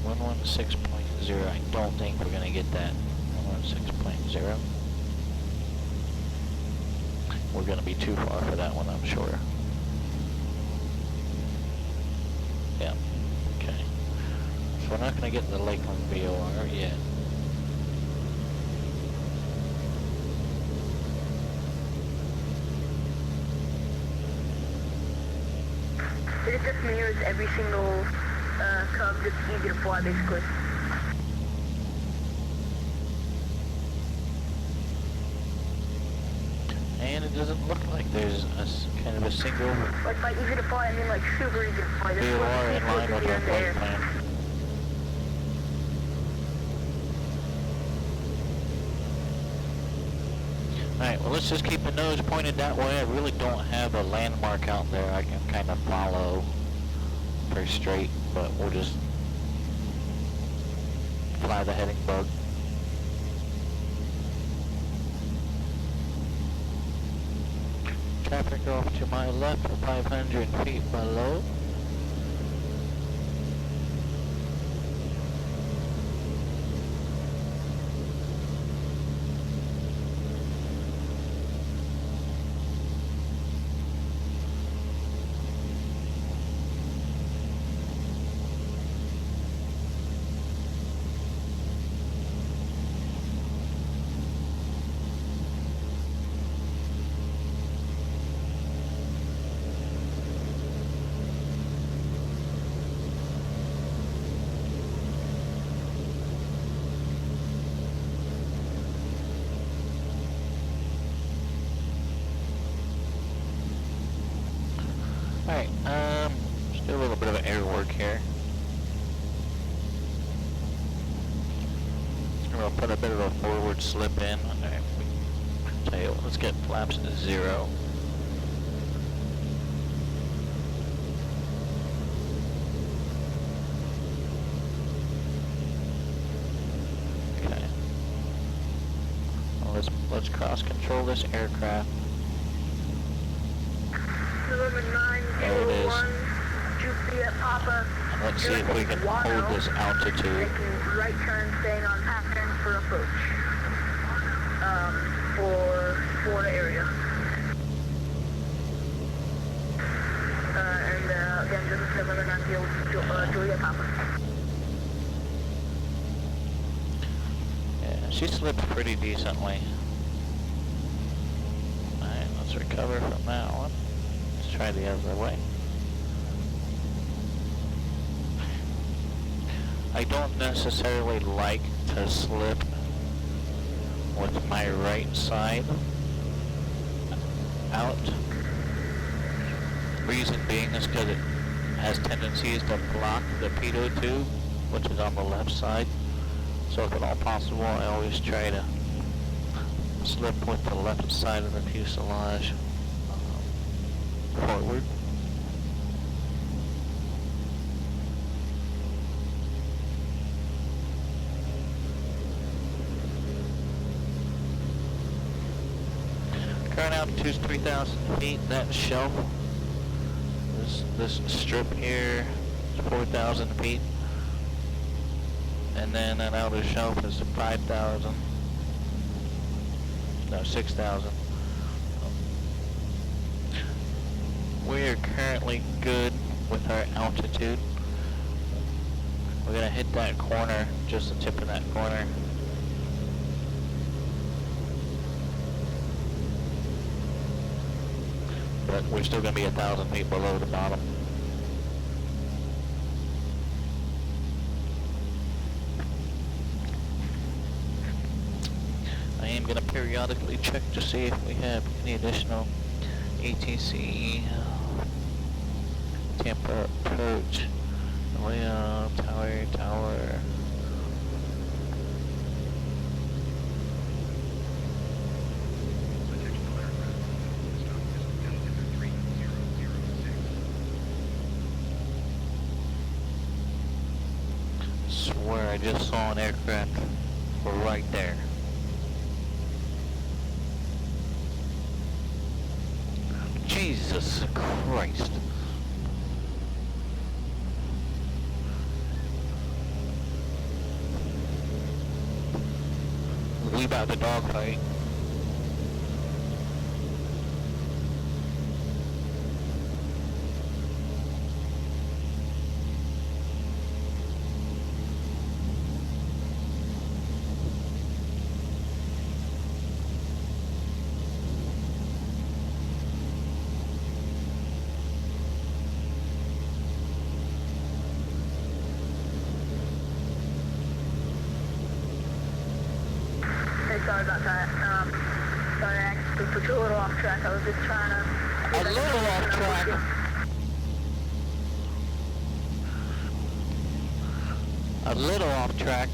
One 6.0. I don't think we're gonna get that. 116.0. We're gonna be too far for that one, I'm sure. Yeah. Okay. So we're not gonna get the Lakeland VOR yet. It just mirrors every single cub that's easy to fly, basically. And it doesn't look like there's kind of a single Like by easy to fly, I mean like super easy to fly. This VOR in line with our flight air. plan. let's just keep the nose pointed that way. I really don't have a landmark out there I can kind of follow pretty straight, but we'll just fly the heading bug. Traffic off to my left, 500 feet below. Alright, just do a little bit of air work here. I'm gonna put a bit of a forward slip in. Alright, tell you what, let's get flaps to 0. Okay. Well, let's cross control this aircraft. There it is. And let's see if we can hold this altitude. Making right turn, staying on pattern for approach. For Florida area. And again, this is 790 Julia Papa. Yeah, she slipped pretty decently. Alright, let's recover from that one. Let's try the other way. I don't necessarily like to slip with my right side out. Reason being is because it has tendencies to block the pitot tube, which is on the left side. So if at all possible, I always try to slip with the left side of the fuselage forward. Current altitude is 3,000 feet. That shelf, this strip here is 4,000 feet. And then that outer shelf is 5,000. No, 6,000. We are currently good with our altitude. We're gonna hit that corner, just the tip of that corner. But we're still gonna be 1,000 feet below the bottom. I am gonna periodically check to see if we have any additional ATC Tampa approach. LAL, tower. Swear I just saw an aircraft right there. Jesus Christ. We about to dogfight. Sorry about that. Sorry, I actually put you a little off track. I was just trying to... A little off track. A little off track.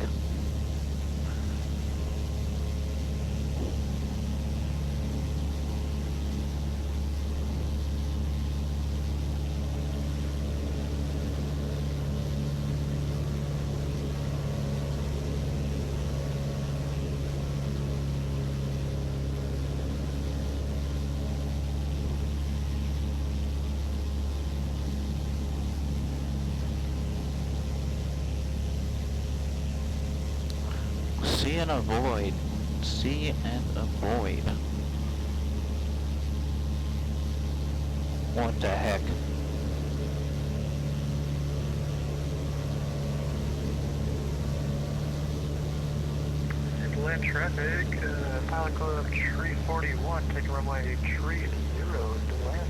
and avoid. See and avoid. What the heck? Land traffic, pilot code of tree 41, taking runway 30 to land.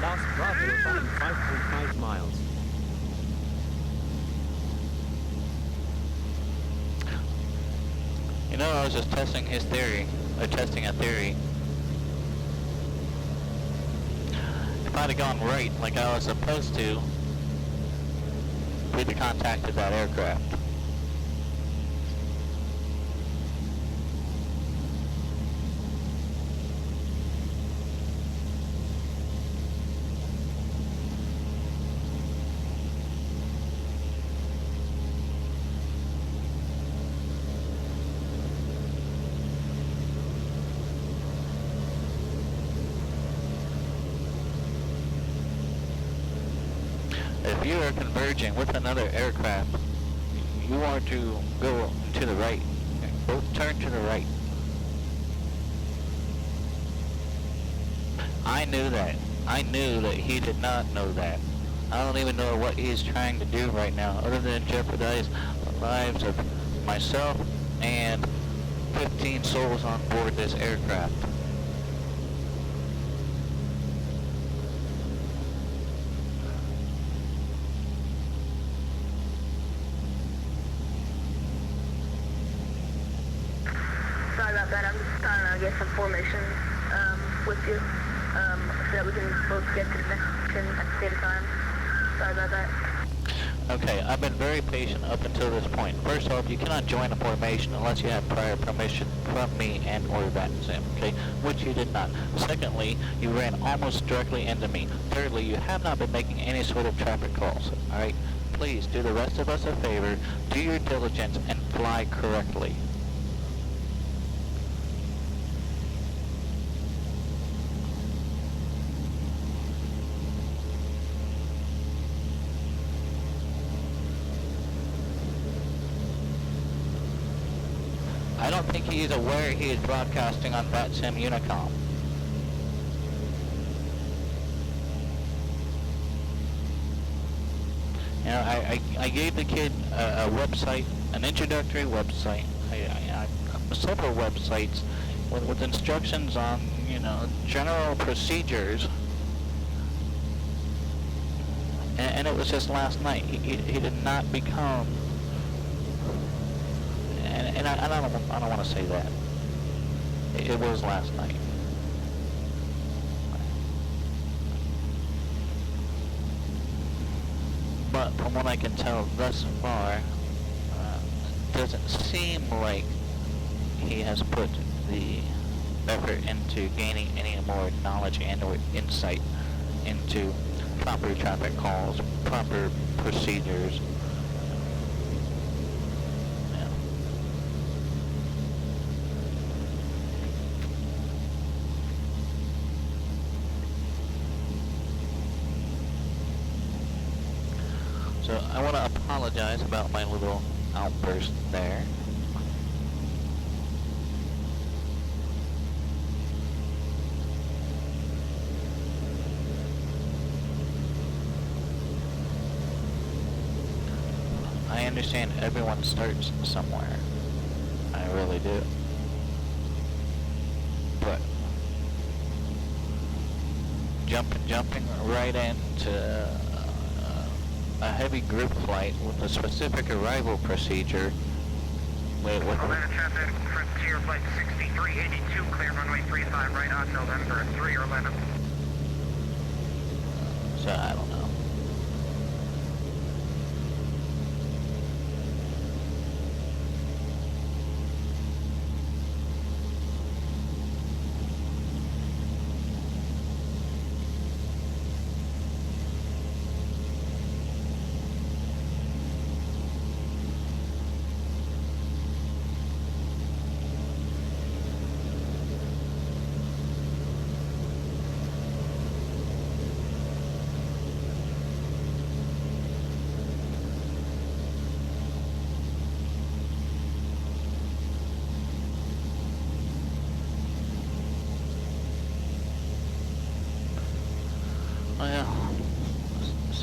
Last Bravo about 5.5 miles. You know, I was just testing his theory, or testing a theory. If I'd have gone right, like I was supposed to, we'd have contacted that aircraft. If you are converging with another aircraft, you are to go to the right. Both turn to the right. I knew that. I knew that he did not know that. I don't even know what he's trying to do right now, other than jeopardize the lives of myself and 15 souls on board this aircraft. Sorry about that. I'm just trying to get some formation with you so that we can both get to the destination at the same time. Sorry about that. Okay, I've been very patient up until this point. First off, you cannot join a formation unless you have prior permission from me and or VATSIM, okay? Which you did not. Secondly, you ran almost directly into me. Thirdly, you have not been making any sort of traffic calls, alright? Please do the rest of us a favor, do your diligence, and fly correctly. I don't think he is aware he is broadcasting on VATSIM Unicom. You know, I gave the kid a website, an introductory website, several websites with instructions on, you know, general procedures. And it was just last night. He did not become... And I don't want to say that. It was last night. But from what I can tell thus far, it doesn't seem like he has put the effort into gaining any more knowledge and or insight into proper traffic calls, proper procedures. So I want to apologize about my little outburst there. I understand everyone starts somewhere. I really do. But jumping right into a heavy group flight with a specific arrival procedure Atlanta traffic, Frontier flight 6382, clear runway 35 right on November 3 or 11. So I don't know.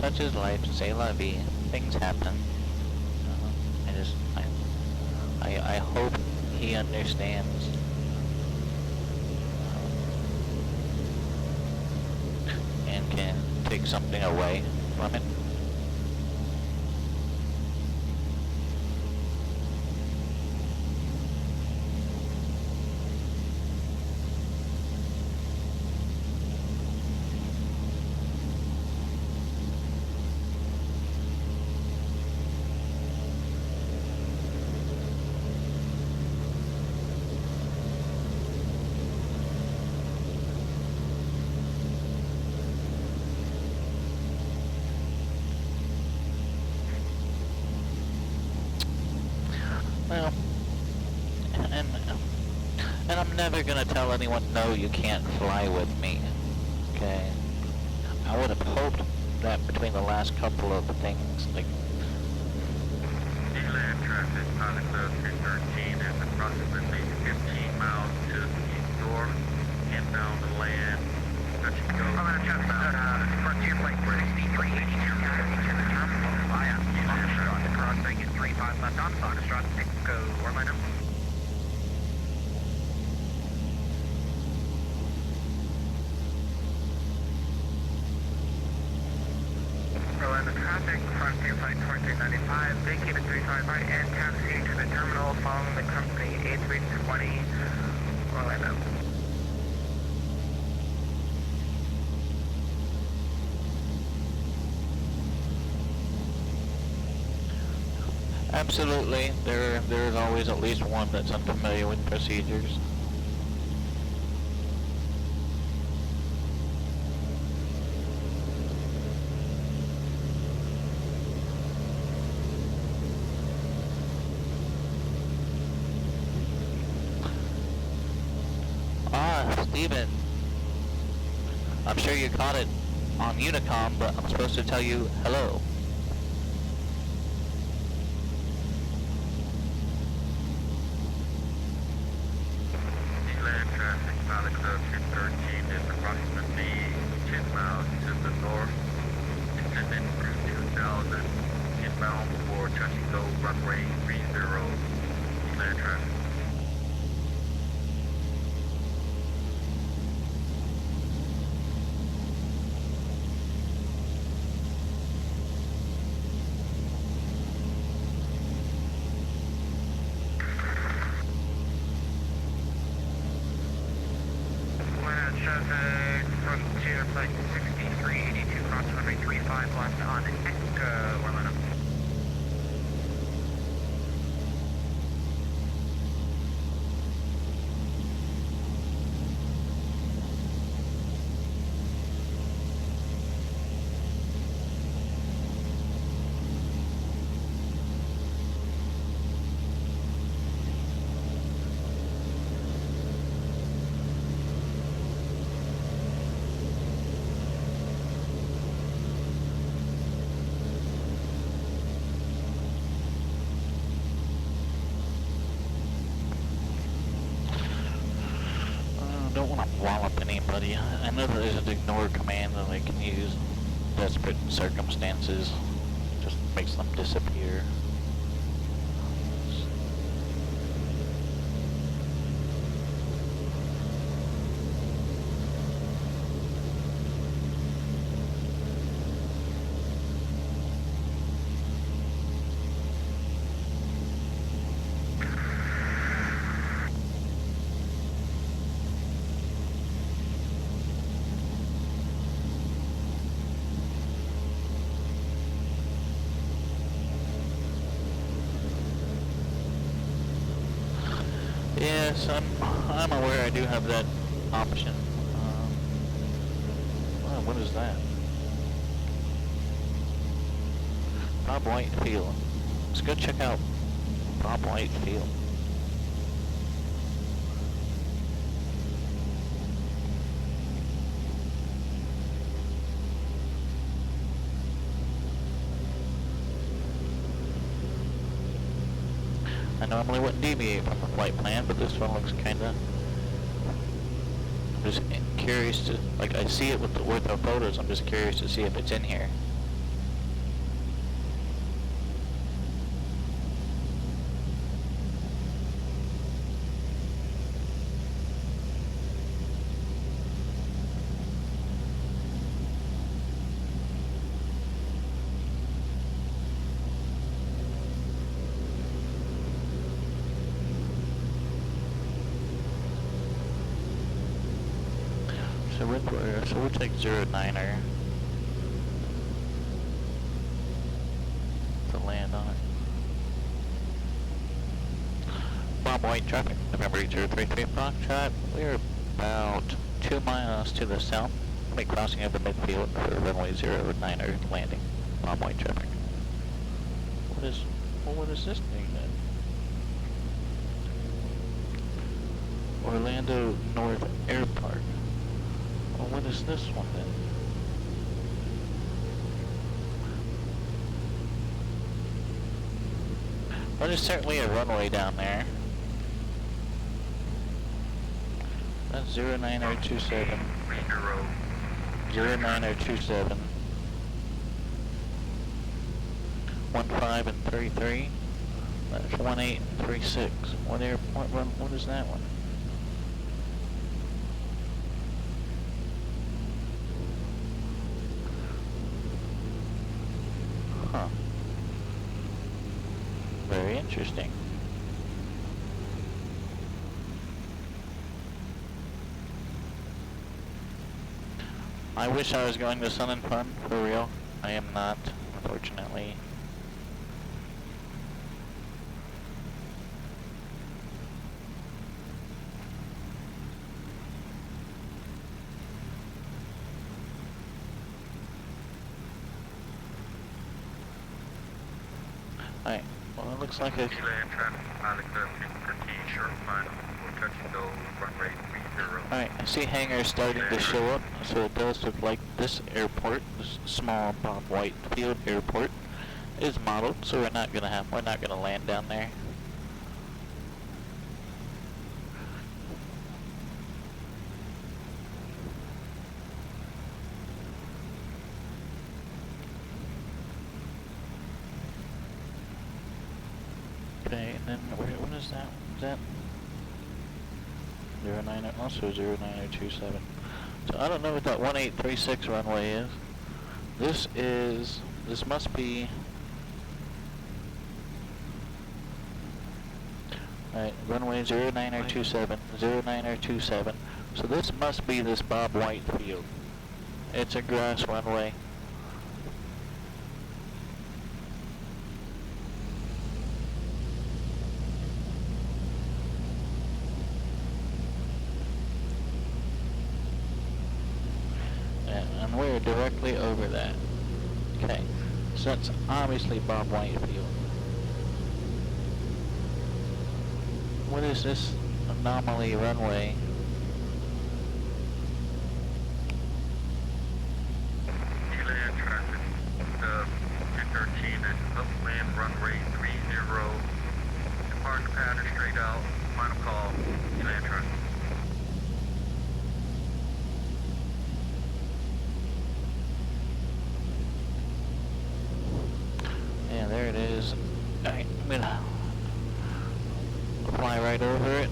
such is life, c'est la vie. Things happen. I hope he understands. And can take something away from it. Well, and I'm never gonna tell anyone, no, you can't fly with me, okay? I would have hoped that between the last couple of things, like... Land traffic, pilot code 313 is approximately 15 miles to the east door, inbound to land, touch and go. Pilot traffic, frontier flight 6382, to the terminal via Foxtrot, crossing at 35 left on Foxtrot, Echo, Orlando. Orlando traffic, frontier flight 4395, vacated 35 right and taxi to the terminal following the company A320, Orlando. Absolutely, there is always at least one that's unfamiliar with procedures. Ah, Steven. I'm sure you caught it on Unicom, but I'm supposed to tell you hello. Land traffic, pilot code 213 is approximately 10 miles to the north, descending through 2000, inbound for touch and go, runway 30, land traffic. Traffic, Frontier Flight 6382, cross runway 35 left on Echo, Orlando. Don't want to wallop anybody. I know that there's an ignore command that they can use in desperate circumstances. Just makes them disappear. Yes, I'm aware I do have that option. What is that? Bob White Field. Let's go check out Bob White Field. I normally wouldn't deviate from the flight plan, but this one looks kinda... I'm just curious to... Like, I see it with the photos, I'm just curious to see if it's in here. So we'll take 09er to land on it. Bob White traffic, November 8033 Foxtrot. We're about 2 miles to the south. Make crossing of the midfield for runway 09er landing. Bob White traffic. What is this thing then? Orlando North Airport. Well, what is this one then? Well, there's certainly a runway down there. That's 09027. 09027. 15 and 33. That's 18 and 36. What is that one? Huh. Very interesting. I wish I was going to Sun and Fun, for real. I am not, unfortunately. Alright, well it looks like a... Alright, I see hangars starting to show up, so it does look like this airport, this small Bob White Field airport, is modeled, so we're not gonna land down there. Okay, and then what is that? Is that 09, also 09027. So I don't know what that 1836 runway is. This must be, alright, runway 09027, 09027. So this must be this Bob White field. It's a grass runway. And we're directly over that. Okay, so that's obviously Bob White field. What is this anomaly runway? Land traffic, the 213 is upland runway 30. Departure pattern straight out, final call, land traffic. Yeah, there it is. Alright, I'm gonna fly right over it.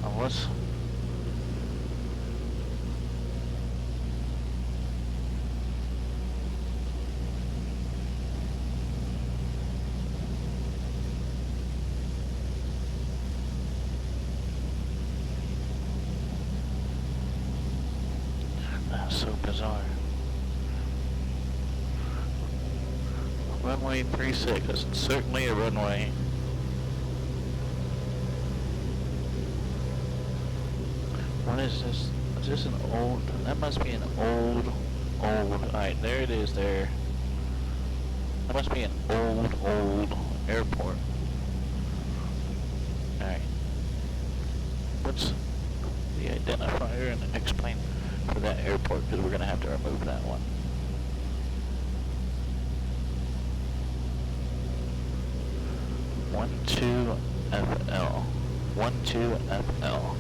Unless... That's so bizarre. Runway 36, that's certainly a runway. What is this? Is this an old, that must be an old, alright, there it is there. That must be an old airport. Alright. What's the identifier and explain for that airport, because we're going to have to remove that one. FL. 12FL.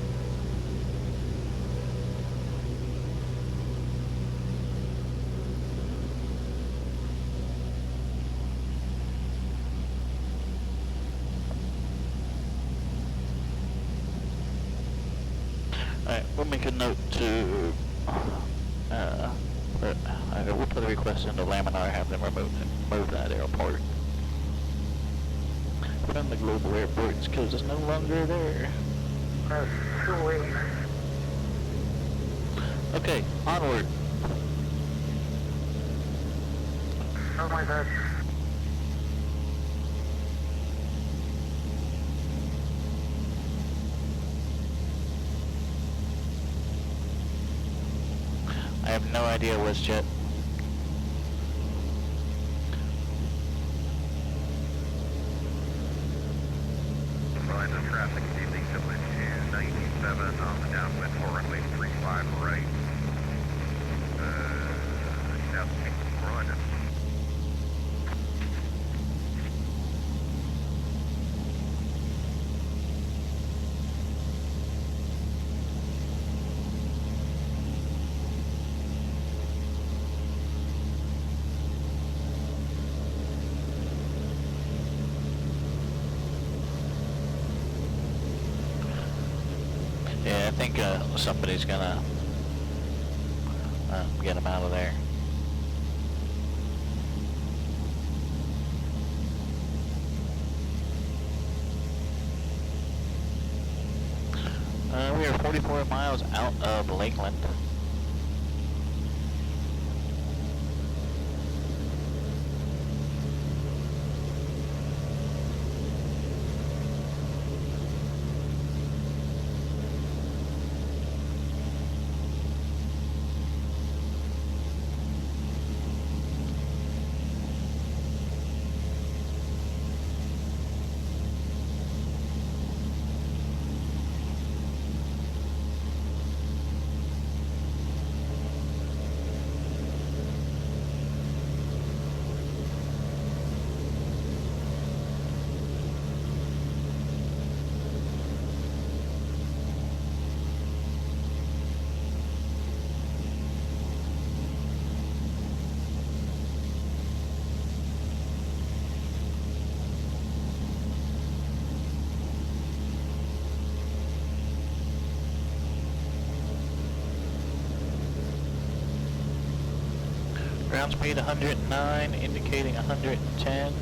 Alright, we'll make a note to, we'll put a request into Laminar, have them remove that airport from the global airports, because it's no longer there. 2-way. Okay, onward. Oh my god. I have no idea what's jet. Line of traffic, evening WH97 on the downwind for runway 35 right. South run. Yeah, I think somebody's gonna get him out of there. We are 44 miles out of Lakeland. Ground speed 109, indicating 110.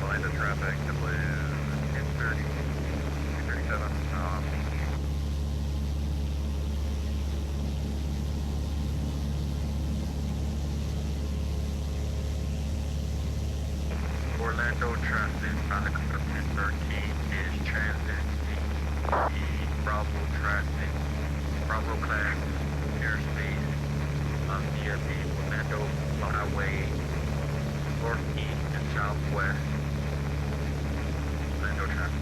Line of traffic, W1030, 237, Orlando traffic on the 1013 is transit. The Bravo traffic, Bravo class airspace via the Orlando Highway northeast and southwest. Orlando traffic.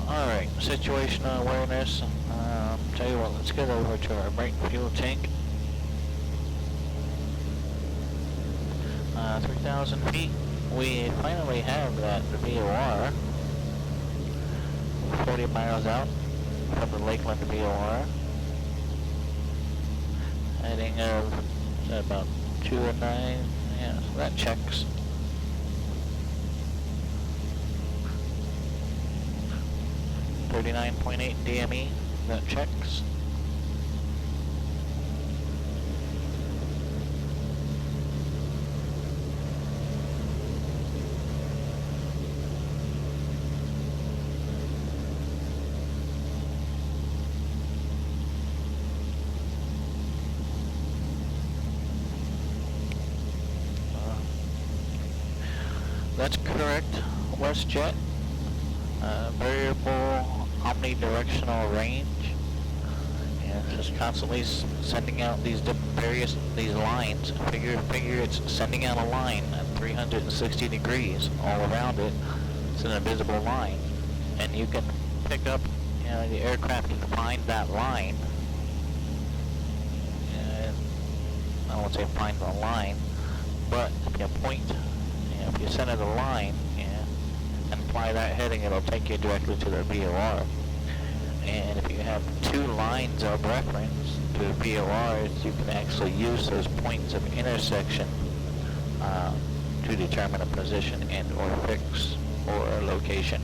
Alright, situational awareness. Tell you what, let's get over to our brake fuel tank. 3,000 feet. We finally have that VOR. 40 miles out from the Lakeland VOR. Heading of about 2 and 9. Yeah, so that checks. .8 DME, that checks. That's correct. WestJet, variable omnidirectional range, and it's just constantly sending out these these lines. Figure it's sending out a line at 360 degrees all around it. It's an invisible line, and you can pick up, the aircraft can find that line. And I won't say find the line, but if you point, if you send it a line, and fly that heading, it'll take you directly to the VOR. And if you have two lines of reference to VORs, you can actually use those points of intersection to determine a position and or fix or a location.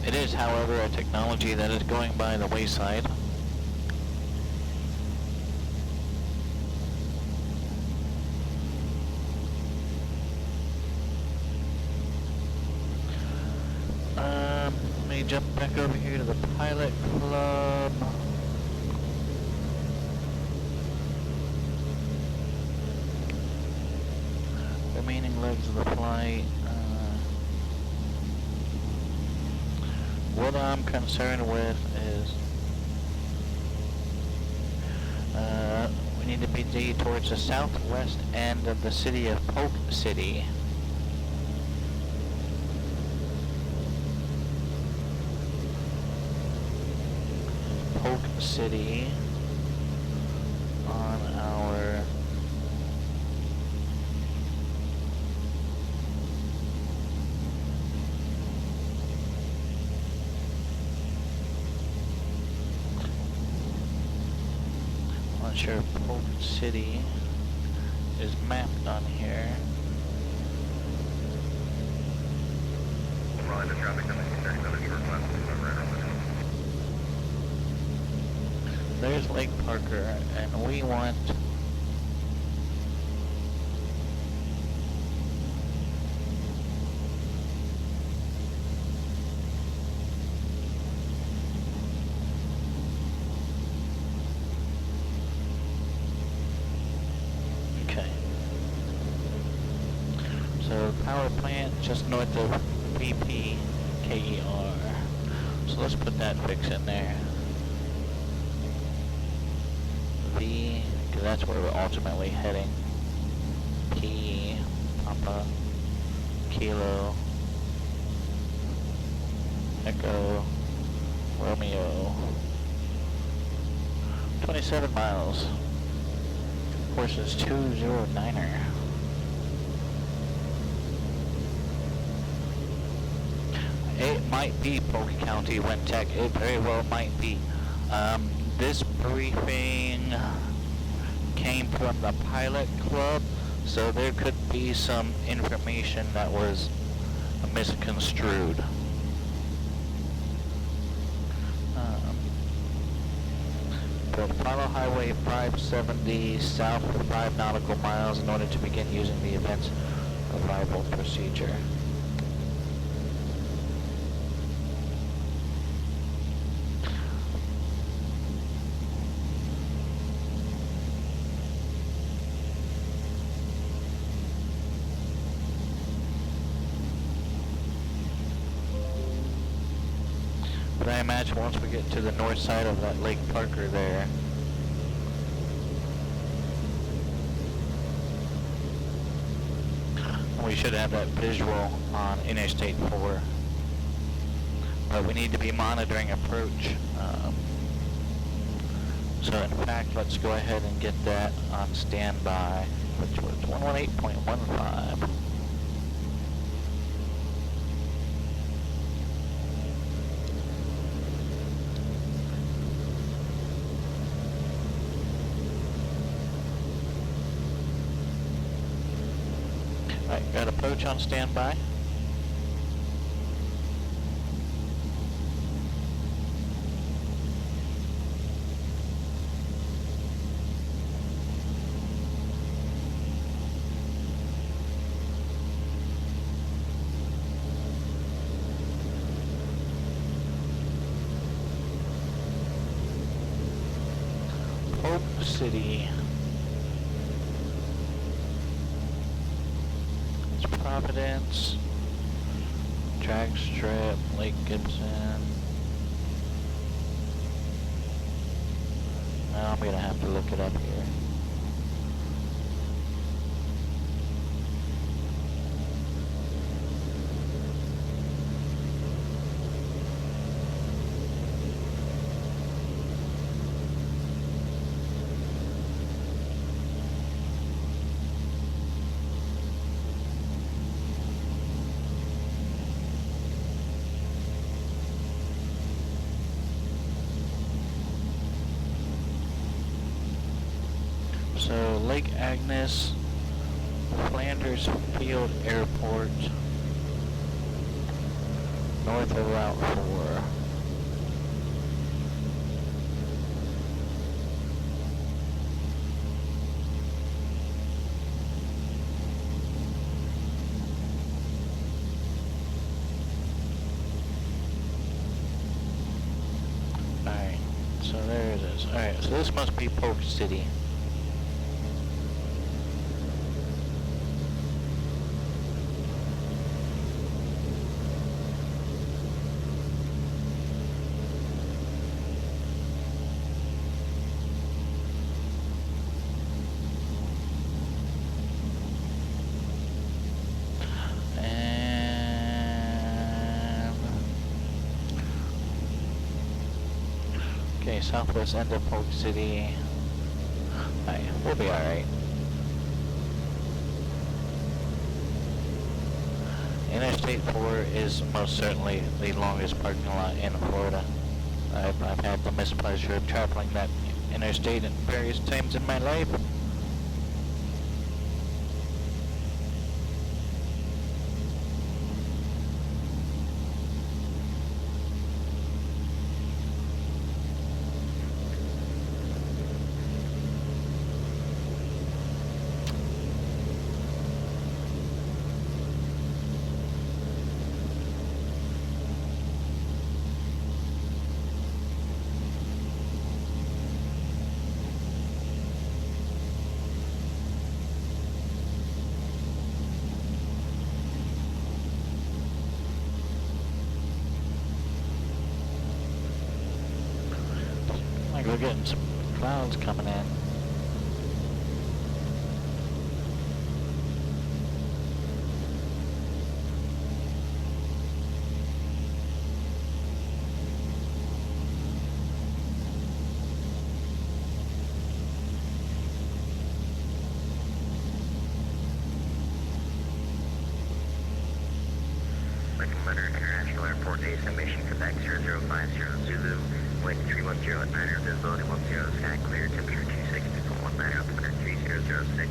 It is, however, a technology that is going by the wayside. Let me jump back over here to the pilot club. Remaining legs of the flight. What I'm concerned with is we need to be towards the southwest end of the city of Polk City. Polk City on our not sure if Polk City is mapped on here. Raleigh, the traffic coming from 37 short class, right around the There's Lake Parker, and we want So power plant just north of VPKER. So let's put that fix in there. V, because that's where we're ultimately heading. P, Papa, Kilo, Echo, Romeo. 27 miles. Course is 209er. It might be Polk County, Wentech. It very well might be. This briefing came from the pilot club, so there could be some information that was misconstrued. But follow Highway 570 south for 5 nautical miles in order to begin using the event's arrival procedure. But I imagine once we get to the north side of that Lake Parker there, we should have that visual on Interstate 4. But we need to be monitoring approach. So in fact, let's go ahead and get that on standby, which was 118.15. Alright, got approach on standby. Polk City. Let's Providence, Drag Strip, Lake Gibson. Now I'm gonna have to look it up here. So Lake Agnes, Flanders Field Airport, north of Route 4. Alright, so there it is. Alright, so this must be Polk City. Okay, southwest end of Polk City. Alright, we'll be alright. Interstate 4 is most certainly the longest parking lot in Florida. I've had the mispleasure of traveling that interstate at various times in my life. We're getting some clouds coming in. Letter International Airport, ASM Mission Quebec 0050 Zulu, wind 310 at 9 visibility 10, sky clear, temperature 26, people 19, altimeter 3006.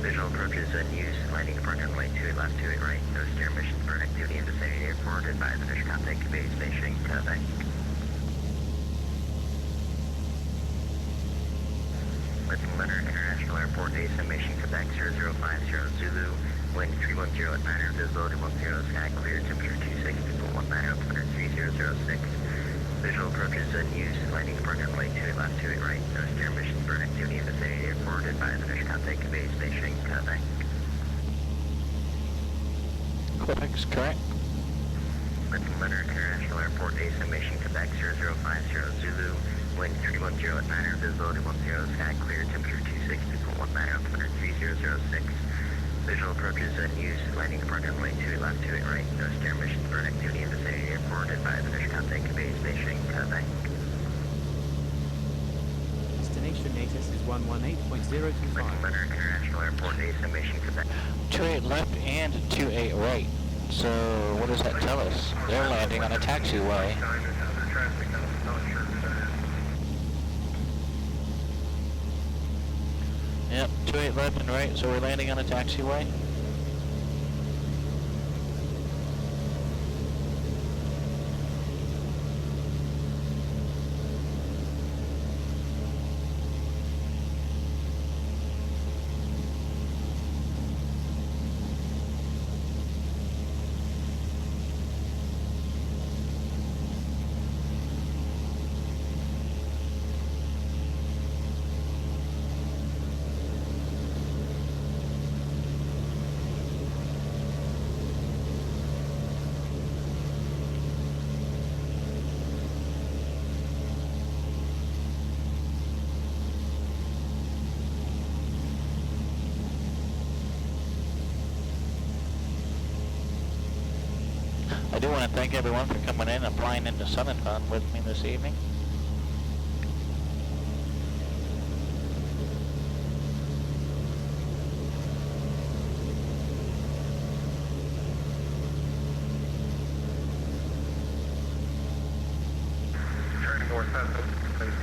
Visual approaches and use, landing departure runway 28 left, 28 right, no steer emissions burn activity in vicinity airport, advise initial contact convey station, Quebec. Letter International Airport, ASM Mission Quebec 0050 Zulu, wind 310 at 9 visibility 10, sky clear, temperature 26, people 19, altimeter 3006. Visual approaches and use, landing departure runway 28 left, 28 right, no steer emissions burn activity in vicinity airport, advise initial contact convey station, Quebec. Quebec's correct. Letter International Airport, ASM Mission Quebec 0050 Zulu, wind 310 at 9 visibility 10, sky clear, temperature 26, people 19, altimeter 3006. Visual approaches and use, landing departure runway 28 left, 28 right, no steer emissions burn activity in vicinity airport, advise initial contact convey station, Quebec. Destination Natus is 118.025. Letter International Airport, ASM Mission Quebec. 28 left and 28 right. So what does that tell us? They're landing on a taxiway. Yep, 28 left and right, so we're landing on a taxiway. I do want to thank everyone for coming in and flying into Sun and Fun with me this evening. Turning north, 17.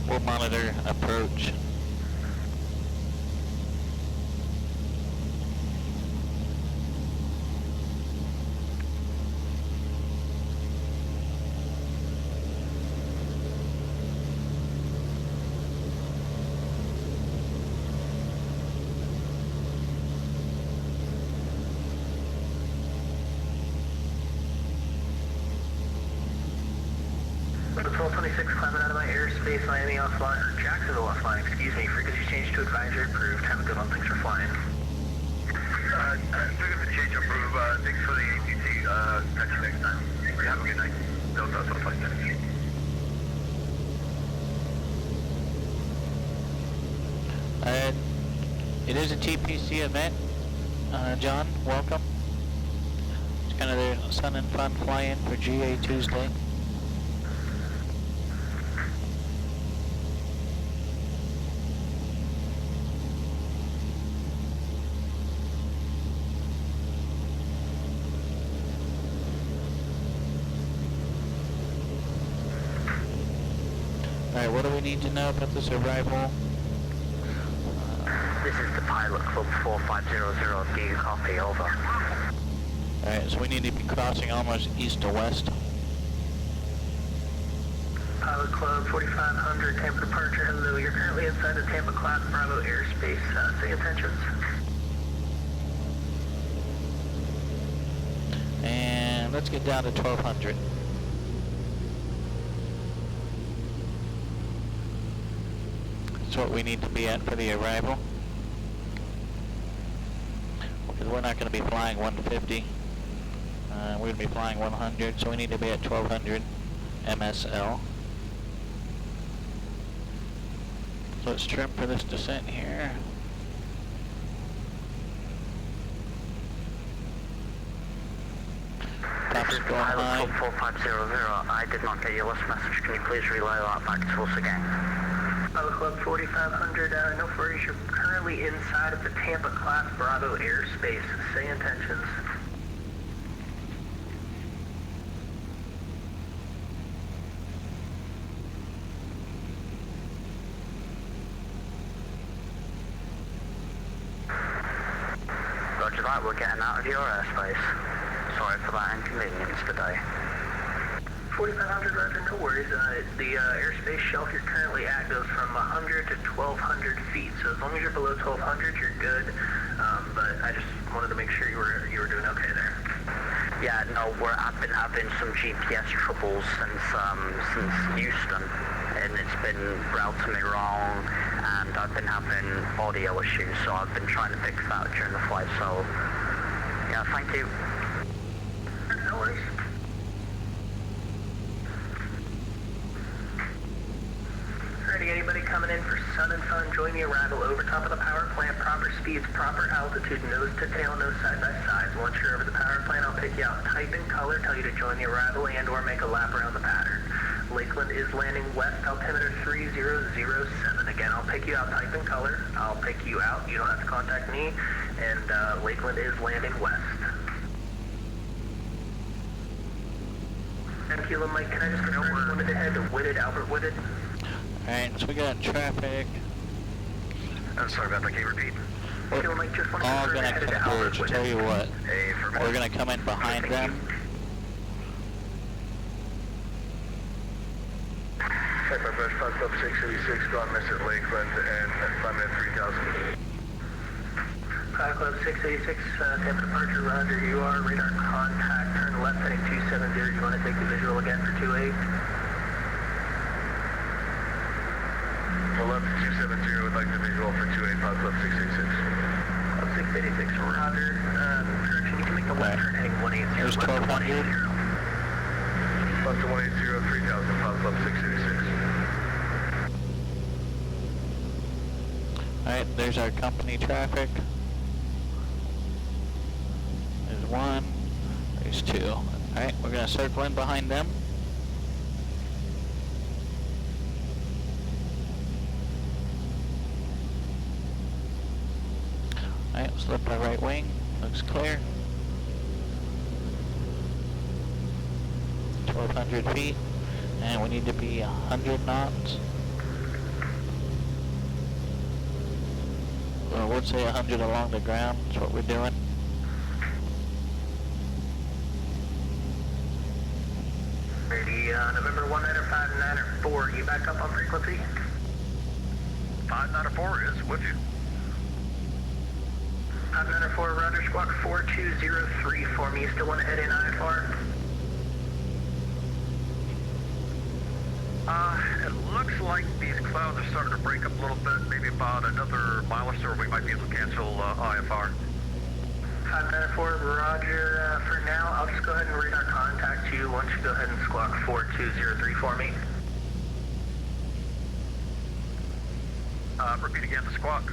We'll monitor approach. Number 1226 climbing out of my airspace, Miami offline, or Jacksonville offline, excuse me. Frequency change to advisory approved. Have a good one. Thanks for flying. Frequency change approved. Thanks for the ATC. Catch you next time. Have a good night. Delta 1226. It is a TPC event. John, welcome. It's kind of the Sun and Fun fly-in for GA Tuesday. Alright, what do we need to know about this arrival? This is the pilot club 4500, gig copy, over. Alright, so we need to be crossing almost east to west. Pilot club 4500, Tampa departure, hello. You're currently inside the Tampa class Bravo airspace. Say intentions. And let's get down to 1200. That's what we need to be at for the arrival. Because we're not going to be flying 150. We're going to be flying 100, so we need to be at 1200 MSL. So let's trim for this descent here. Tops going high. Pilot club 4500, I did not get your last message. Can you please relay that back to us again? Pilot Club 4500, no worries, you're currently inside of the Tampa class Bravo airspace. Say intentions. Roger that, we're getting out of your airspace. Sorry for that inconvenience today. 4500, Roger, no worries. The airspace shelf you're currently at goes from 100 to 1200 feet. So as long as you're below 1200, you're good. But I just wanted to make sure you were doing okay there. Yeah, no, I've been having some GPS troubles since Houston, and it's been routing me wrong, and I've been having audio issues. So I've been trying to fix that during the flight. So yeah, thank you. No worries. Alrighty, anybody coming in for Sun and Fun, join the arrival over top of the power plant, proper speeds, proper altitude, nose to tail, no side by sides. Once you're over the power plant, I'll pick you out, type in color, tell you to join the arrival and or make a lap around the pattern. Lakeland is landing west, altimeter 3007. Again, I'll pick you out, type in color, I'll pick you out, you don't have to contact me, and Lakeland is landing west. And Kilo Mike, can I just confirm you wanted to head to Whitted, Albert Whitted? Alright, so we got traffic. I'm sorry about that, can you repeat? We're all going to converge, I'll tell you what. We're going to come in behind them. Check my best, Fox up 686, gone miss at Lakeland, and climbing at 3000. 5 Club 686, Tampa departure, roger, you are radar contact, turn left heading 270, you want to take the visual again for 28? So left 270 would like the visual for 28, 5 Club 686. Club 686, roger, correction, you can make the left turn heading 180. There's 1200. Left to 180, 3000, 5 Club 686. Alright, there's our company traffic. There's one, there's two. Alright, we're gonna circle in behind them. Alright, let's lift our right wing, looks clear. 1200 feet, and we need to be 100 knots. Well, we'll say 100 along the ground, that's what we're doing. Ready, November 19er, 59er 4, you back up on frequency? 59er 4 is with you. 59er 4, roger, squawk 4203 for me, you still want to head in IFR? It looks like these clouds are starting to break up a little bit, maybe about another mile or so we might be able to cancel IFR. 59er 4, roger, for now, I'll just go ahead and radar contact you once you go ahead and squawk 4203 for me. Repeat again the squawk.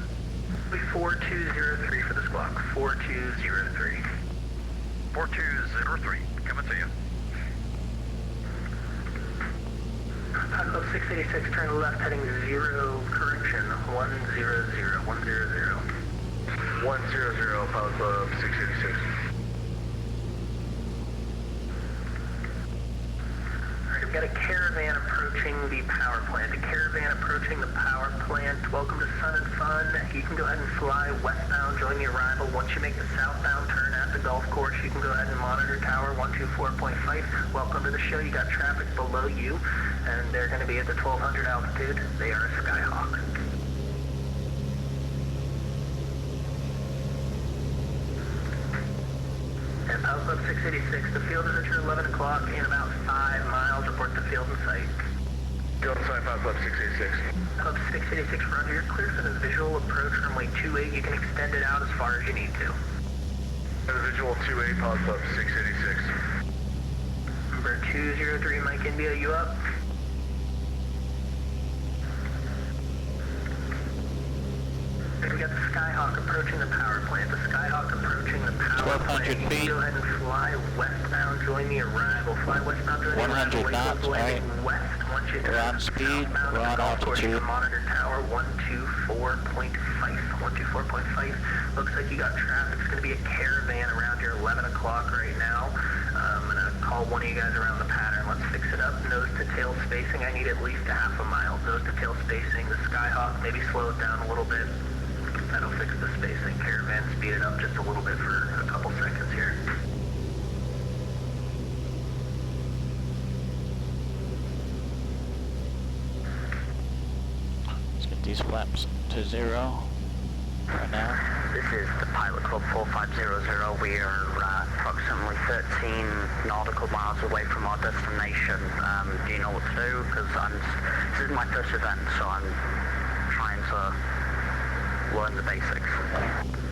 4203 for the squawk, 4203. 4203, coming to you. Club 686, turn left heading 0, correction, 100, 100. 100, Pilot Club 686. Alright, we've got a caravan approaching the power plant. A caravan approaching the power plant. Welcome to Sun and Fun. You can go ahead and fly westbound, join the arrival. Once you make the southbound turn at the golf course, you can go ahead and monitor tower 124.5. Welcome to the show. You got traffic below you, and they're going to be at the 1200 altitude. They are a Skyhawk. And Pilot Club 686, the field is at your 11 o'clock in about 5 miles. Report the field in sight. Field in sight, Pilot Club 686. Club 686, roger, you're clear for the visual approach runway 28. You can extend it out as far as you need to. Visual 28, Pilot Club 686. Number 203, Mike India, you up? We got the Skyhawk approaching the power plant. The Skyhawk approaching the power plant. 1200 feet. Go ahead and fly westbound, join the arrival. Fly westbound, join the arrival. 100 knots, right? West. Once you We're on speed, we're on altitude. Monitor tower 124.5. 124.5. Looks like you got traffic. It's going to be a caravan around your 11 o'clock right now. I'm going to call one of you guys around the pattern. Let's fix it up. Nose to tail spacing. I need at least a half a mile. Nose to tail spacing. The Skyhawk, maybe slow it down a little bit. That'll fix the spacing. Caravan, speed it up just a little bit for a couple seconds here. Let's get these flaps to 0 for now. This is the Pilot Club 4500. We are approximately 13 nautical miles away from our destination. Do you know what to do? Because this is my first event, so I'm trying to learn the basics.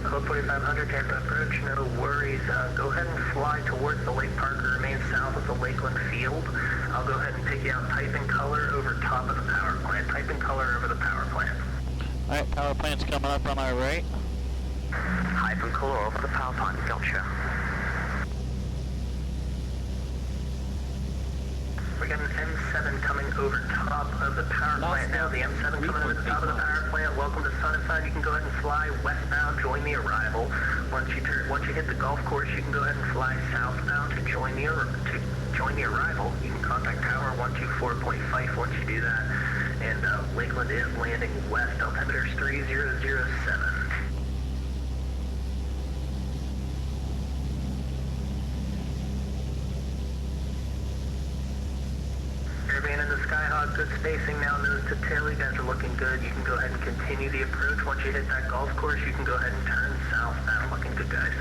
Club 4500, Tampa approach, no worries. Go ahead and fly towards the Lake Parker, remain south of the Lakeland field. I'll go ahead and pick you out type and color over top of the power plant. Type and color over the power plant. Alright, power plant's coming up on our right. Type and color over the power plant, gotcha. We got an M7 coming over top of the power plant now. The M7 coming over the top of the power plant. Welcome to Sun and Fun. You can go ahead and fly westbound, join the arrival. Once you hit the golf course, you can go ahead and fly southbound to join the arrival. You can contact tower 124.5 once you do that. And Lakeland is landing west. Altimeter's 3007. Caravan in the Skyhawk, good spacing now, nose to tail. You guys are looking good. You can go ahead and continue the approach. Once you hit that golf course, you can go ahead and turn southbound. good guys.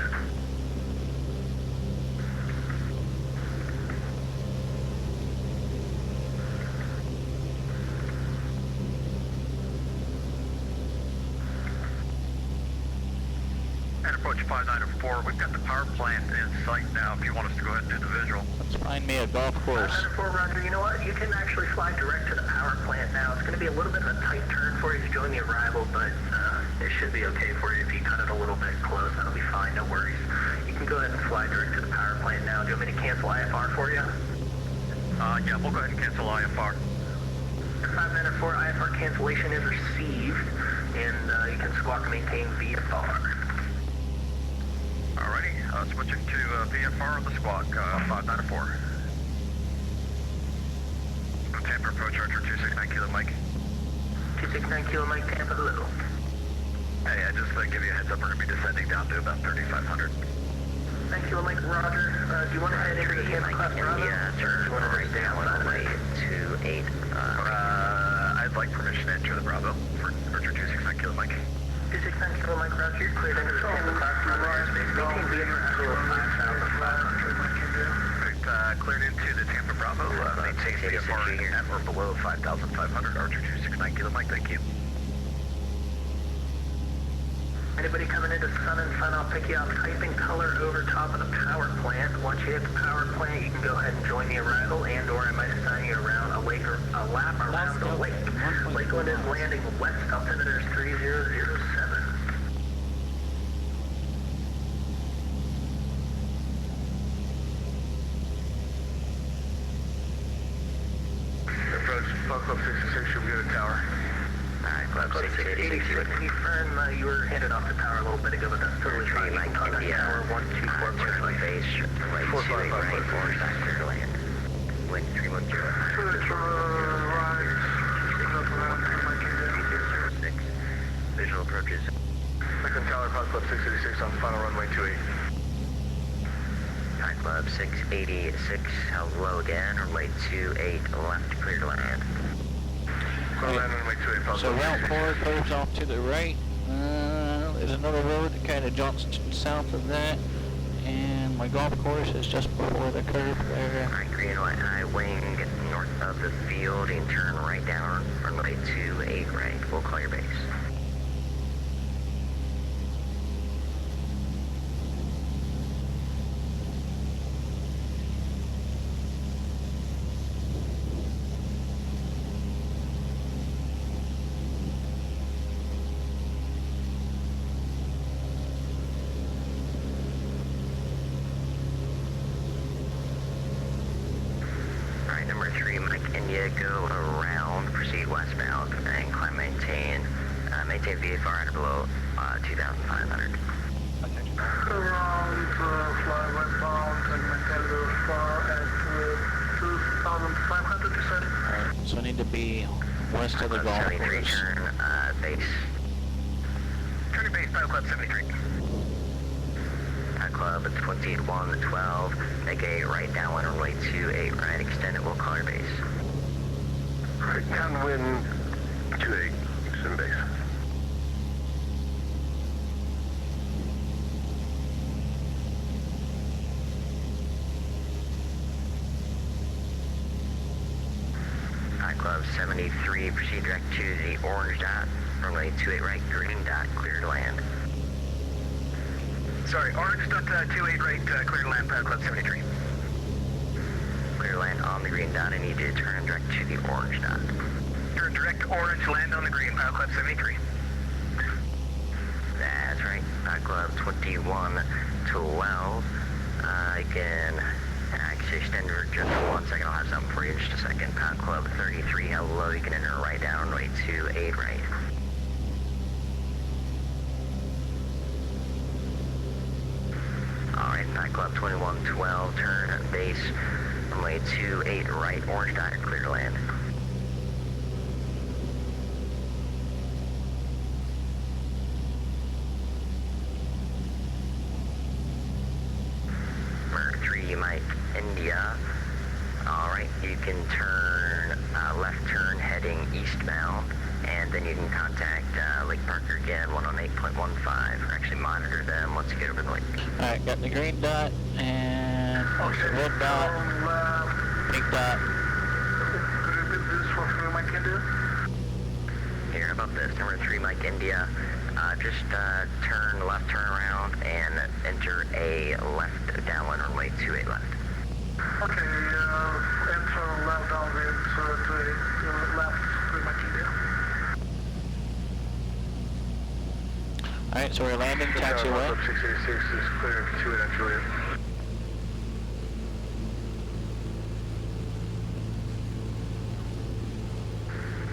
And approach 594. We've got the power plant in sight now if you want us to go ahead and do the visual. Let's find me a golf course. 594, Roger. You know what? You can actually fly direct to the power plant now. It's going to be a little bit of a tight turn for you to join the arrival, but it should be okay for you if you cut it a little bit close. That'll be fine. No worries. You can go ahead and fly direct to the power plant now. Do you want me to cancel IFR for you? Yeah, we'll go ahead and cancel IFR. 594 IFR cancellation is received, and you can squawk maintain VFR. Alrighty, switching to VFR on the squawk, 594. Tampa approach Archer 269 Kilo Mike. 269 Kilo Mike, Tampa, hello. Hey, I just give you a heads up, we're going to be descending down to about 3,500. Thank you, Mike. Roger. Do you want to head into the Tampa class Bravo? Yeah, Or do you want to right stay down outside of way it? to 8. I'd like permission to enter the Bravo for Archer 269 Kilo Mike. 269 Kilo Mike, Roger. You're cleared into the Tampa class Bravo airspace. Maintain VFR total of 5,500. Cleared into the Tampa Bravo, maintain VFR at or below 5,500, Archer 269 Kilo Mike, thank you. Anybody coming into Sun and Fun, I'll pick you up. Typing color over top of the power plant. Once you hit the power plant, you can go ahead and join the arrival, and or I might assign you around a lap around the lake. Lakeland is landing west, altimeter is 3007. Approach Club 66, should we go to tower? Alright, Club 686. Confirm you were handed off the tower a little bit ago, but that's totally fine. You can contact tower 124. Turn base, right 28 right, 4 clear to land. Wind 310. Visual approaches. Second tower, Club 686 on final runway 28. High Club 686, hello again, runway 28 left, clear to land. So route 4 curves off to the right. There's another road that kind of jumps south of that. And my golf course is just before the curve there. Alright, green light high wing north of the field and turn right down runway 28 right. We'll call your base. Number 3, Mike India, go around, proceed westbound, and climb maintain VFR at below 2,500. Around, fly westbound, and maintain VFR at 2,500, you said? Alright, so I need to be west of the golf 73, course. turn base. Turning base, Pilot Club 73. Club 2112, make a right downwind runway 28 right, extend it, we'll call your base. Right, downwind 28, extend base. High Club 73, proceed direct to the orange dot, runway 28 right, green dot, clear to land. Sorry, orange dot 28 right, clear to land, Pilot Club 73. Clear to land on the green dot, I need you to turn direct to the orange dot. Turn direct orange, land on the green, Pilot Club 73. That's right, High Club 2112. I can actually extend for just 1 second, I'll have something for you in just a second. Pilot Club 33, hello, you can enter right down, runway 28 right. Alright, Night Club 2112, turn base, runway 28 right, orange dot, clear to land. Merc 3, Mike India. Alright, you can turn left turn heading eastbound and And then you can contact Lake Parker again, 118.15, or actually monitor them once you get over the lake. Alright, got the green dot and red dot, pink dot. Could you repeat this for 3 Mike India? Here, about this, number 3 Mike India. Just turn left, turn around, and enter a left downwind runway 28 left. Okay, enter left downwind to left 3 Mike India. Alright, so we're landing taxiway. 686 is clear to it, Juliet.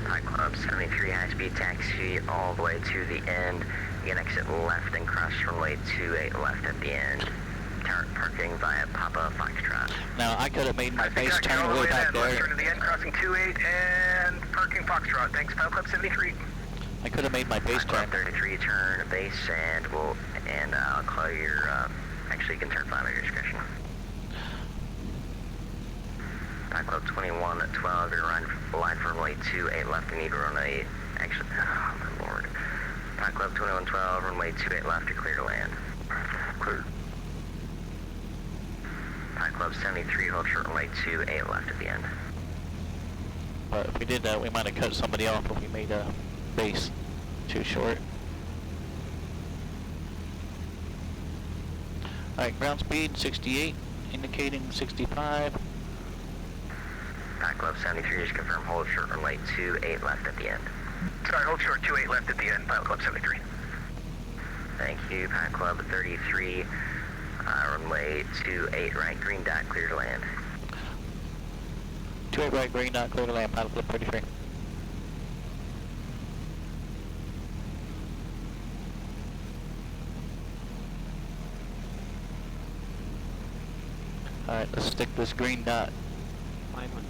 High Club 73 high-speed taxi all the way to the end. You can exit left and cross runway 28 left at the end. Parking via Papa Foxtrot. Now, I could have made my base turn way back there. Left turn to the end, crossing 28 and parking Foxtrot. Thanks, High Club 73. I could have made my base High turn. Club 33, turn base, and I'll call your, actually you can turn 5 at your discretion. High Club 21 at 12, you're line for runway 28 left, you need to run a, actually, oh my lord. High Club 2112, runway 28 left, you're clear to land. Clear. High Club 73, hold short runway 28 left at the end. But if we did that, we might have cut somebody off if we made a base too short. Alright, ground speed 68, indicating 65. High Club 73, just confirm hold short runway 28 left at the end. Sorry, hold short 28 left at the end, Pilot Club 73. Thank you, High Club 33, runway 28 right, green dot, clear to land. 28 right, green dot, clear to land, Pilot Club 33. Alright, let's stick this green dot. 500.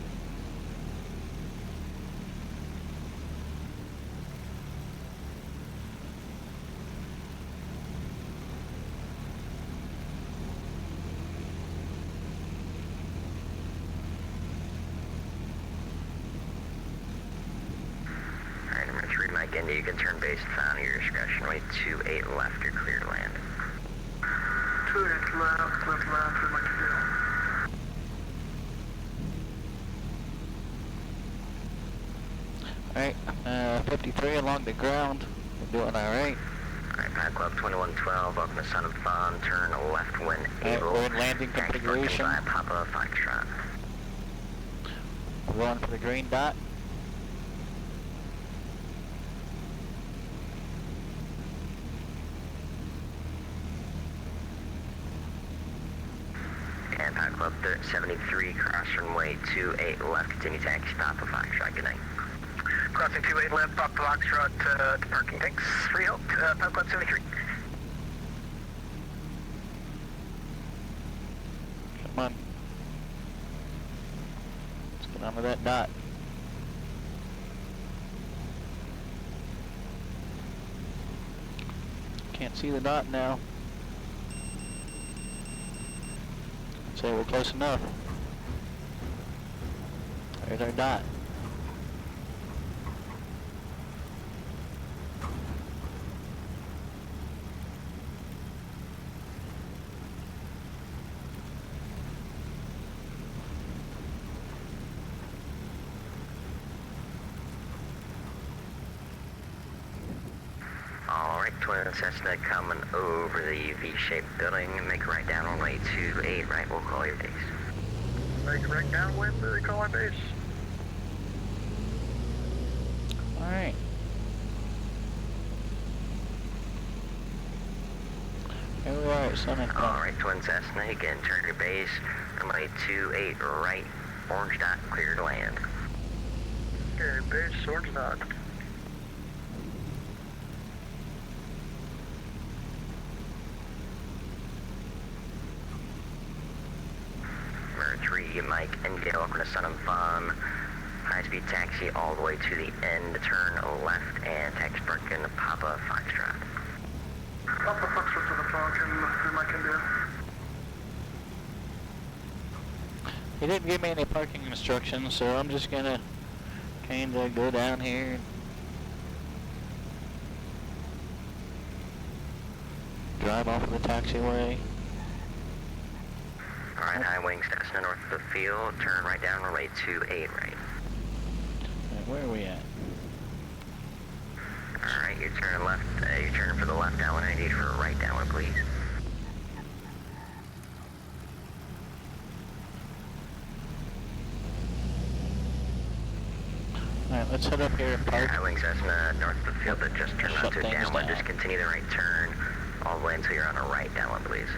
Alright, number 3, Mike India, you can turn base and sound at your discretion. Runway 28 left, you're clear to land. 28 left, left land, 3 Mike India. Alright, 53 along the ground. We're doing alright. Alright, High Club 2112, welcome to Sun and Fun, turn left when Alright, able. we're in landing Taxi configuration. parking via Papa Foxtrot. We're going for the green dot. And High Club 73, cross runway 28 left, continue taxi, Papa Foxtrot, good night. Crossing 28 left, Papa Foxtrot to parking. Thanks for your help, Pilot Club 73. Come on. Let's get onto that dot. Can't see the dot now. I'd say we're close enough. There's our dot. Alright, Twin Cessna coming over the V-shaped building. Make a right down runway 28 right, we'll call your base. Make it back downwind, call our base. Alright. Here we are at Sun and Fun. Alright, Twin Cessna, you can turn your base. Runway 28 right, orange dot, clear to land. Okay, base, orange dot. Number 3, Mike India, welcome to Sun and Fun. High-speed taxi all the way to the end, turn left, and taxi parking Papa Foxtrot. Papa Foxtrot to the parking, 3 Mike India. He didn't give me any parking instructions, so I'm just gonna kinda go down here and drive off of the taxiway. Alright, high wings, Cessna north of the field, turn right down runway 28 right. Alright, where are we at? Alright, you're turning left, you're turning for the left downwind, I need for a right downwind, please. Alright, let's head up here and park. High wings, Cessna north of the field, but just turn Shut onto things downwind, down. just continue the right turn all the way until you're on a right downwind, please.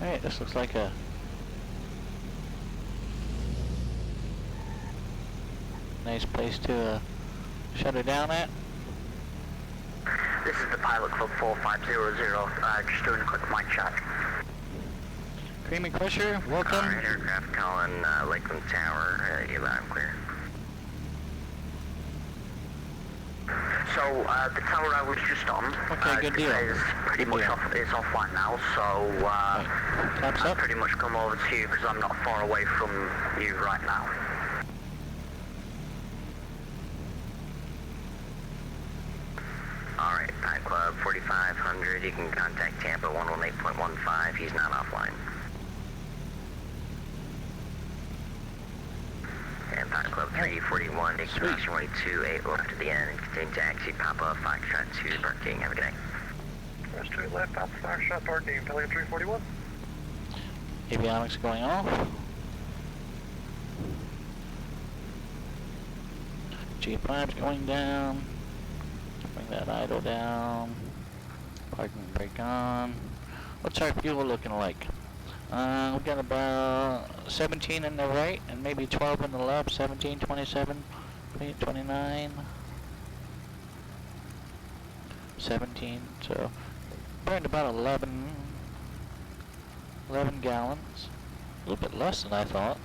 Alright, this looks like a nice place to shut it down at. This is the pilot club 4500, just doing a quick mic check. Creamy Crusher, welcome. Alright, aircraft calling Lakeland Tower, you're loud and clear. So, the tower I was just on, Okay, good deal. is pretty much it's offline now, so Taps I'll up. pretty much come over to you because I'm not far away from you right now. Alright, Pilot Club 4500, you can contact Tampa 118.15, he's not offline. And Pilot Club 341, you can cross runway 28 left to the end and continue taxi Papa Foxtrot 2 parking. Have a good day. That's 2 left, Papa Foxtrot parking, Pelican 341. Avionics going off. G5's going down. Bring that idle down. Parking brake on. What's our fuel looking like? We got about 17 in the right and maybe 12 in the left. 17, 27, 29, 17. So burned about 11 gallons. A little bit less than I thought.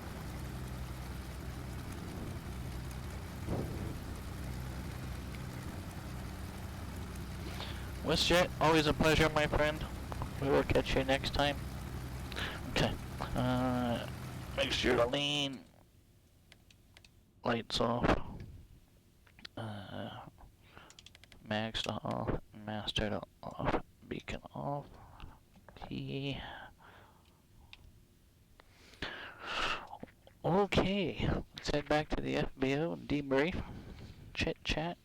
WestJet, always a pleasure, my friend. We will catch you next time. Okay. Make sure to lean. Lights off. Max off. Master off. Beacon off. T. Okay. Let's head back to the FBO and debrief. Chit chat.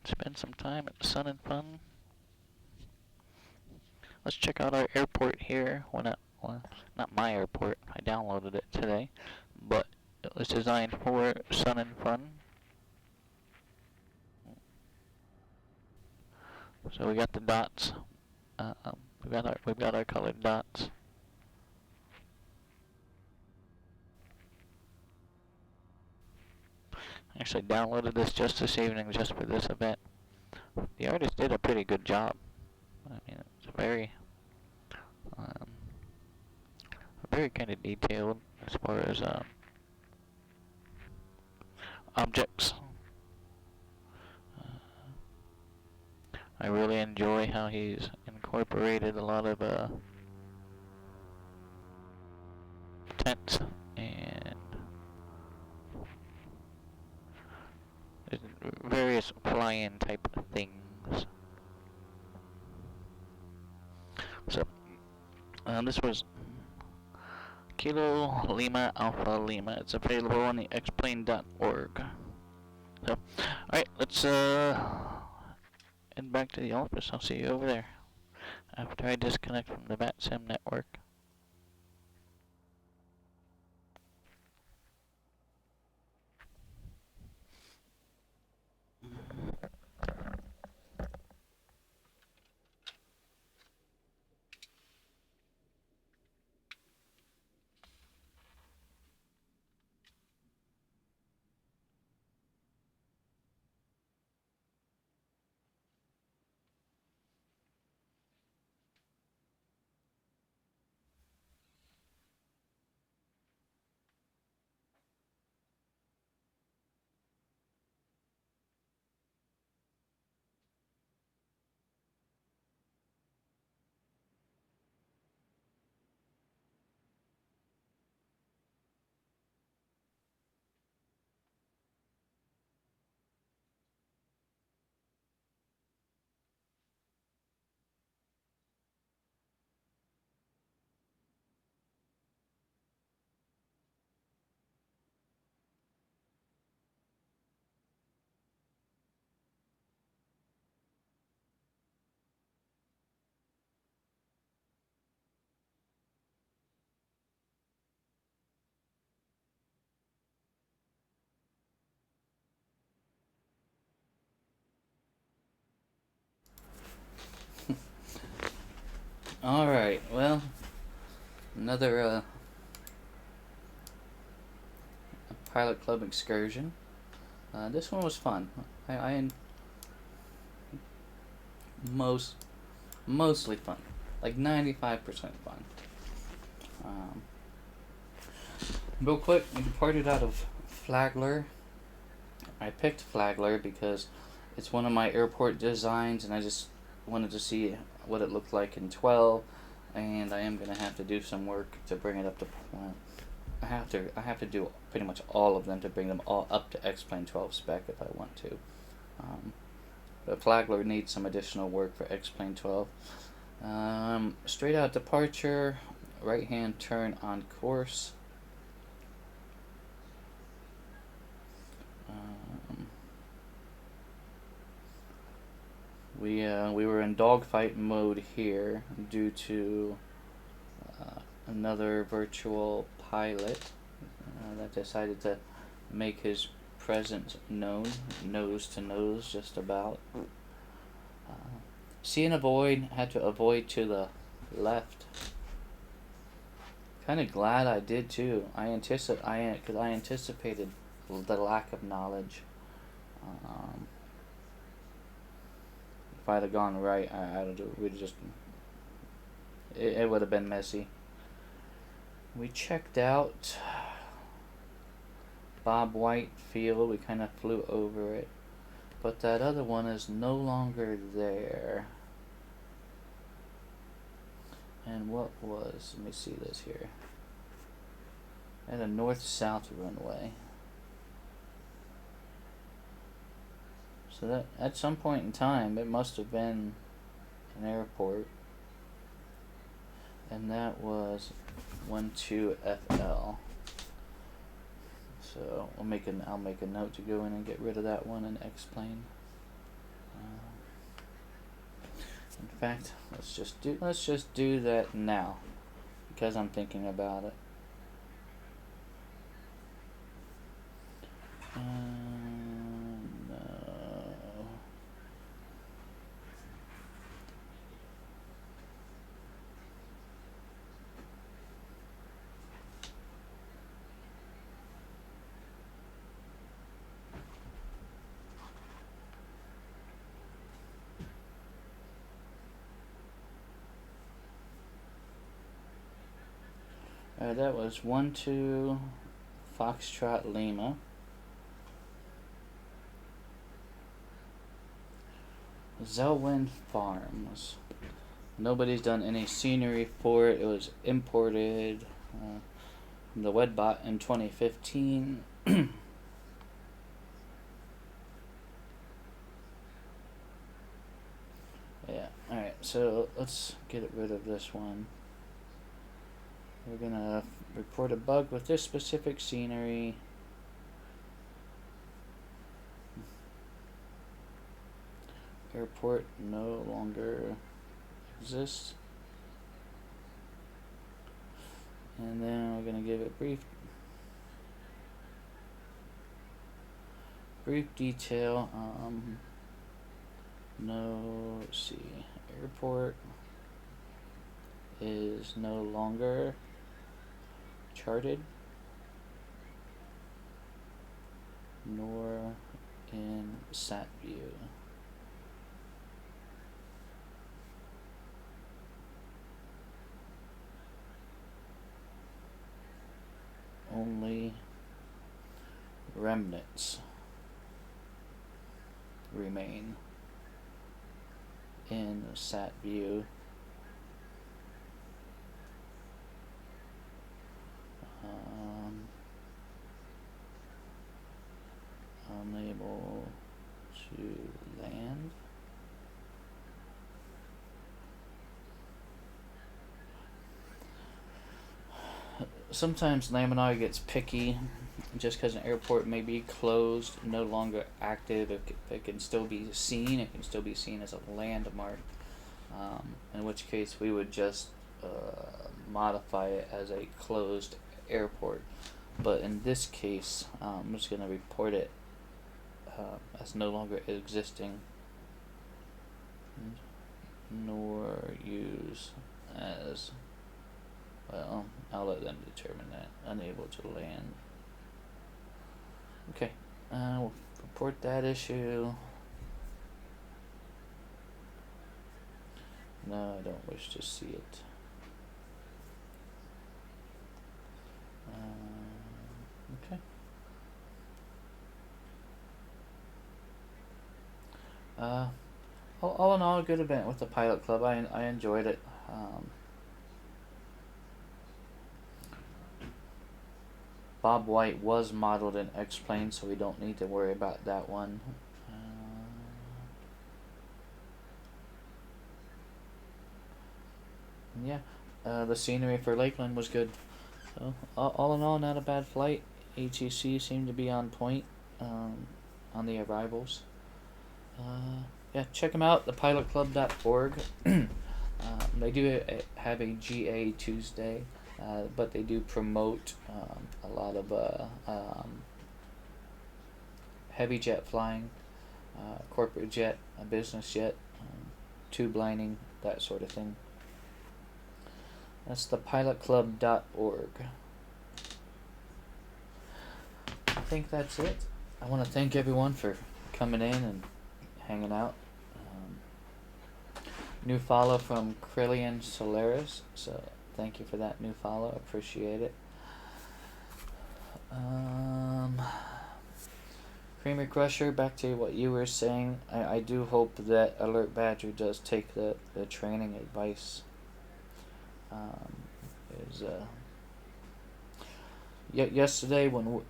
Spend some time at Sun and Fun. Let's check out our airport here. Well, not my airport. I downloaded it today, but it was designed for Sun and Fun. So we got the dots. We've got our colored dots. Actually downloaded this just this evening, just for this event. The artist did a pretty good job. I mean, it's very kind of detailed as far as objects. I really enjoy how he's incorporated a lot of tents and various fly-in type of things. So, this was Kilo Lima Alpha Lima. It's available on the xplane.org. So, alright, let's head back to the office. I'll see you over there after I disconnect from the VATSIM network. Alright, well, another pilot club excursion. This one was fun. I mostly fun, like 95% fun. Real quick, we departed out of Flagler. I picked Flagler because it's one of my airport designs, and I just wanted to see what it looked like in 12. And I am gonna have to do some work to bring it up to. I have to do pretty much all of them to bring them all up to X-Plane 12 spec if I want to. But Flagler needs some additional work for X-Plane 12. Straight out departure, right hand turn on course. We were in dogfight mode here due to another virtual pilot that decided to make his presence known, nose to nose, just about. Seeing a void, had to avoid to the left. Kind of glad I did too. Because I anticipated the lack of knowledge. If I'd have gone right, I don't know, we'd just. It would have been messy. We checked out Bob White Field. We kind of flew over it, but that other one is no longer there. And what was? Let me see this here. At a north-south runway. So that at some point in time, it must have been an airport, and that was 12FL. So I'll make a note to go in and get rid of that one and X-Plane. In fact, let's just do that now, because I'm thinking about it. No. That was 12 Foxtrot Lima. Zelwyn Farms. Nobody's done any scenery for it. It was imported from the Wedbot in 2015. Yeah, alright, so let's get rid of this one. We're gonna report a bug with this specific scenery. Airport no longer exists. And then we're gonna give it brief detail. No, let's see. Airport is no longer charted, nor in sat view. Only remnants remain in sat view. Unable to land. Sometimes Laminar gets picky just because an airport may be closed, no longer active. It can still be seen. It can still be seen as a landmark. In which case we would just modify it as a closed airport. But in this case, I'm just going to report it as no longer existing, nor use as well. I'll let them determine that. Unable to land. Okay, we'll report that issue. No, I don't wish to see it. Okay. All in all, a good event with the Pilot Club. I enjoyed it. Bob White was modeled in X-Plane, so we don't need to worry about that one. Yeah, the scenery for Lakeland was good. So all in all, not a bad flight. ATC seemed to be on point on the arrivals. Yeah, check them out, thepilotclub.org. They do have a GA Tuesday, but they do promote a lot of heavy jet flying, corporate jet, business jet, tube lining, that sort of thing. That's thepilotclub.org. I think that's it. I want to thank everyone for coming in and hanging out. New follow from Krillian Solaris, so thank you for that new follow. Appreciate it. Creamer Crusher, back to what you were saying. I do hope that Alert Badger does take the training advice. Yesterday when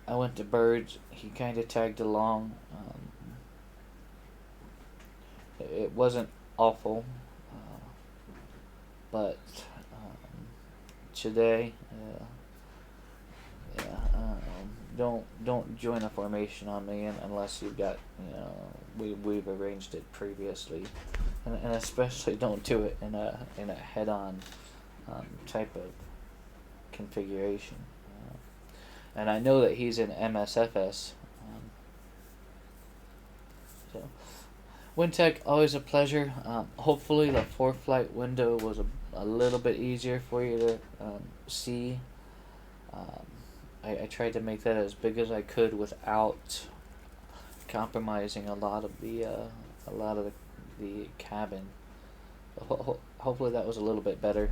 I went to Birds, he kind of tagged along. It wasn't awful, but today, don't join a formation on me unless you've got, we've arranged it previously, and especially don't do it in a head-on type of configuration. And I know that he's in MSFS. So, WinTech, always a pleasure. Hopefully the 4-flight window was a little bit easier for you to see. I tried to make that as big as I could without compromising a lot of the cabin. Hopefully that was a little bit better.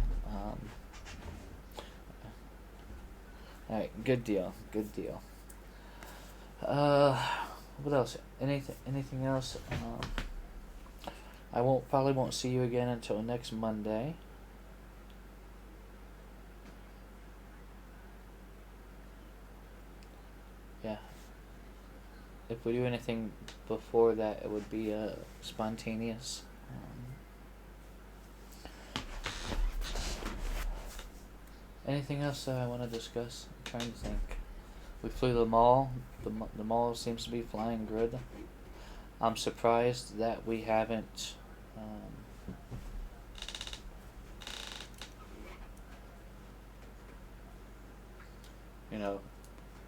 Alright, good deal. What else? Anything else? I probably won't see you again until next Monday. Yeah. If we do anything before that, it would be spontaneous. Anything else I want to discuss? I'm trying to think. We flew the Maule. The Maule seems to be flying good. I'm surprised that we haven't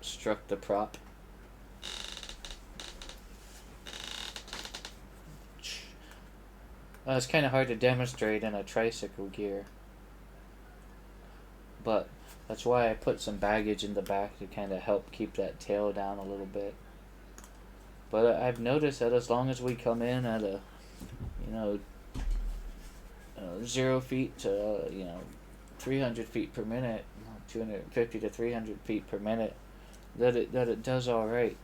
struck the prop. It's kind of hard to demonstrate in a tricycle gear, but that's why I put some baggage in the back to kind of help keep that tail down a little bit. But I've noticed that as long as we come in at a 0 feet to 300 feet per minute, 250 to 300 feet per minute, that it does all right.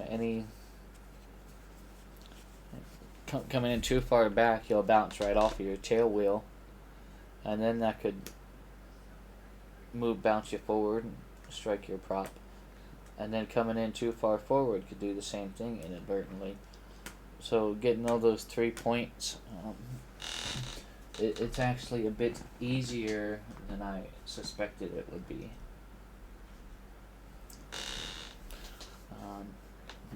Any coming in too far back, you'll bounce right off of your tail wheel, and then that could bounce you forward and strike your prop. And then coming in too far forward could do the same thing inadvertently. So getting all those 3 points, it's actually a bit easier than I suspected it would be.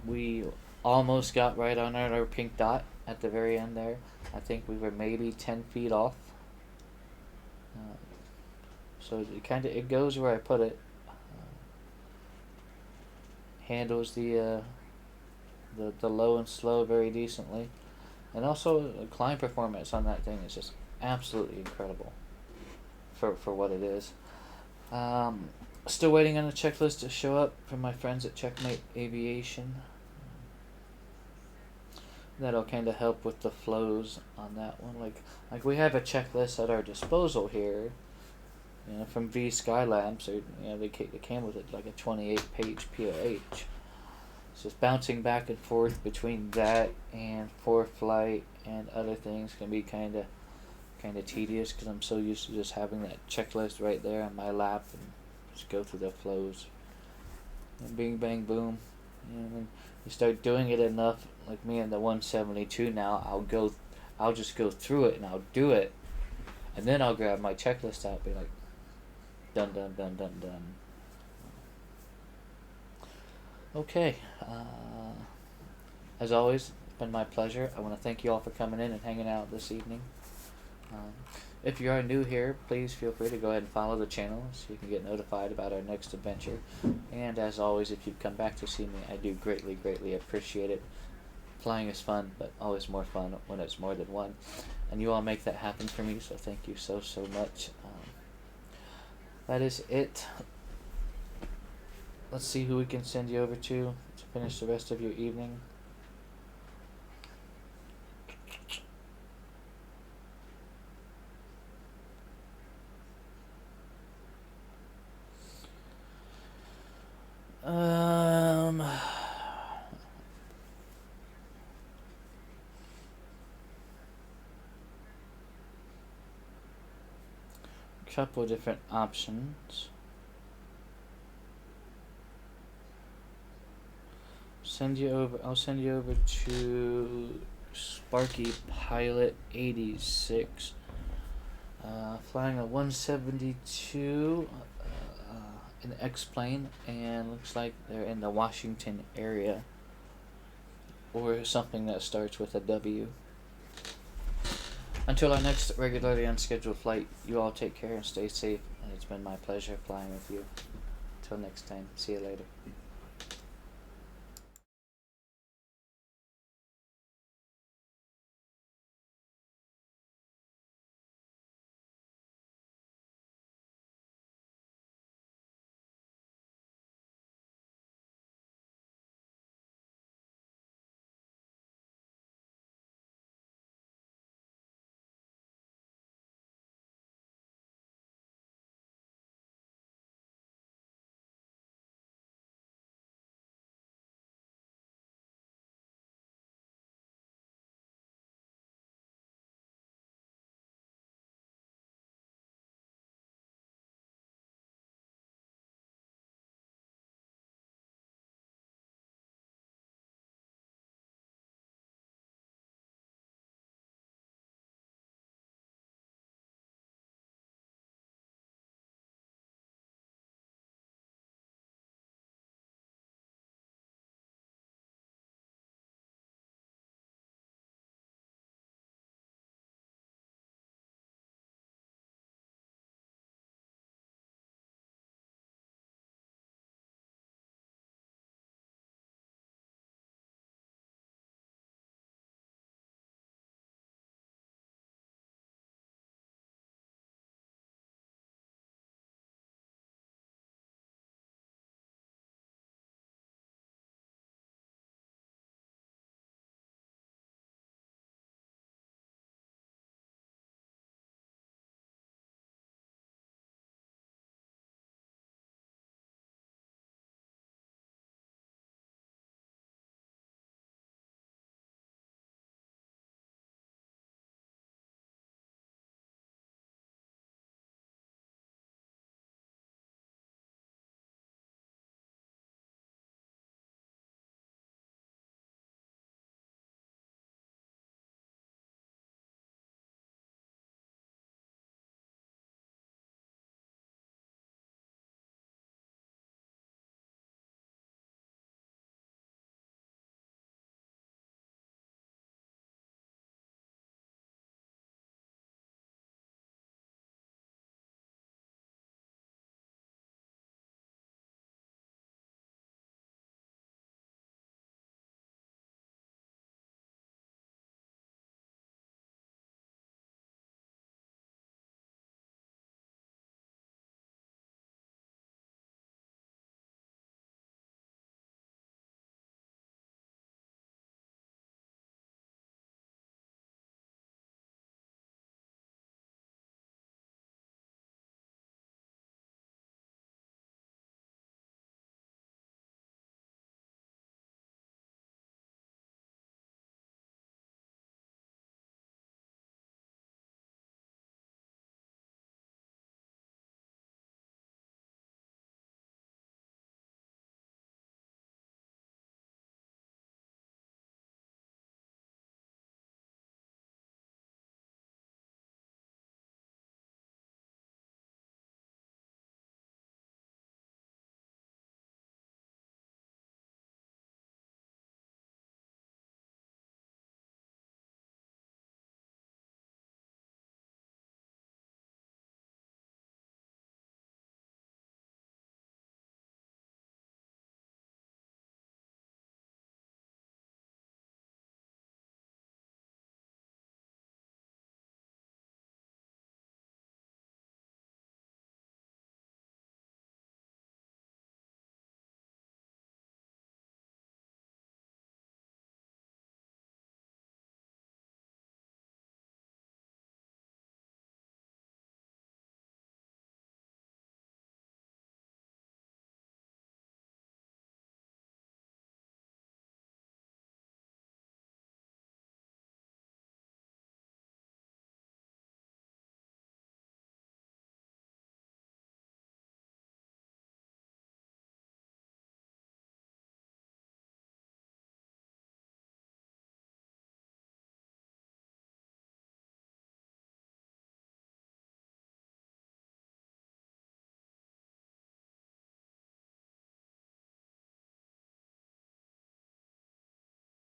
We almost got right on our pink dot at the very end there. I think we were maybe 10 feet off. So it goes where I put it. Handles the low and slow very decently, and also the climb performance on that thing is just absolutely incredible for what it is. Still waiting on the checklist to show up from my friends at Checkmate Aviation. That'll kind of help with the flows on that one. Like we have a checklist at our disposal here, from V Skylabs. Or they came with it like a 28-page POH. It's just bouncing back and forth between that and ForeFlight and other things can be kind of tedious because I'm so used to just having that checklist right there on my lap and just go through the flows. And bing bang boom. When you start doing it enough, like me in the 172 now, I'll just go through it and I'll do it, and then I'll grab my checklist out and be like, done, done, done, done, done. Okay. As always, it's been my pleasure. I want to thank you all for coming in and hanging out this evening. If you are new here, please feel free to go ahead and follow the channel so you can get notified about our next adventure. And as always, if you've come back to see me, I do greatly, greatly appreciate it. Flying is fun, but always more fun when it's more than one. And you all make that happen for me, so thank you so, so much. That is it. Let's see who we can send you over to finish the rest of your evening. Couple of different options. I'll send you over to Sparky Pilot 86, flying a 172, an X-plane, and looks like they're in the Washington area, or something that starts with a W. Until our next regularly unscheduled flight, you all take care and stay safe, and it's been my pleasure flying with you. Until next time, see you later.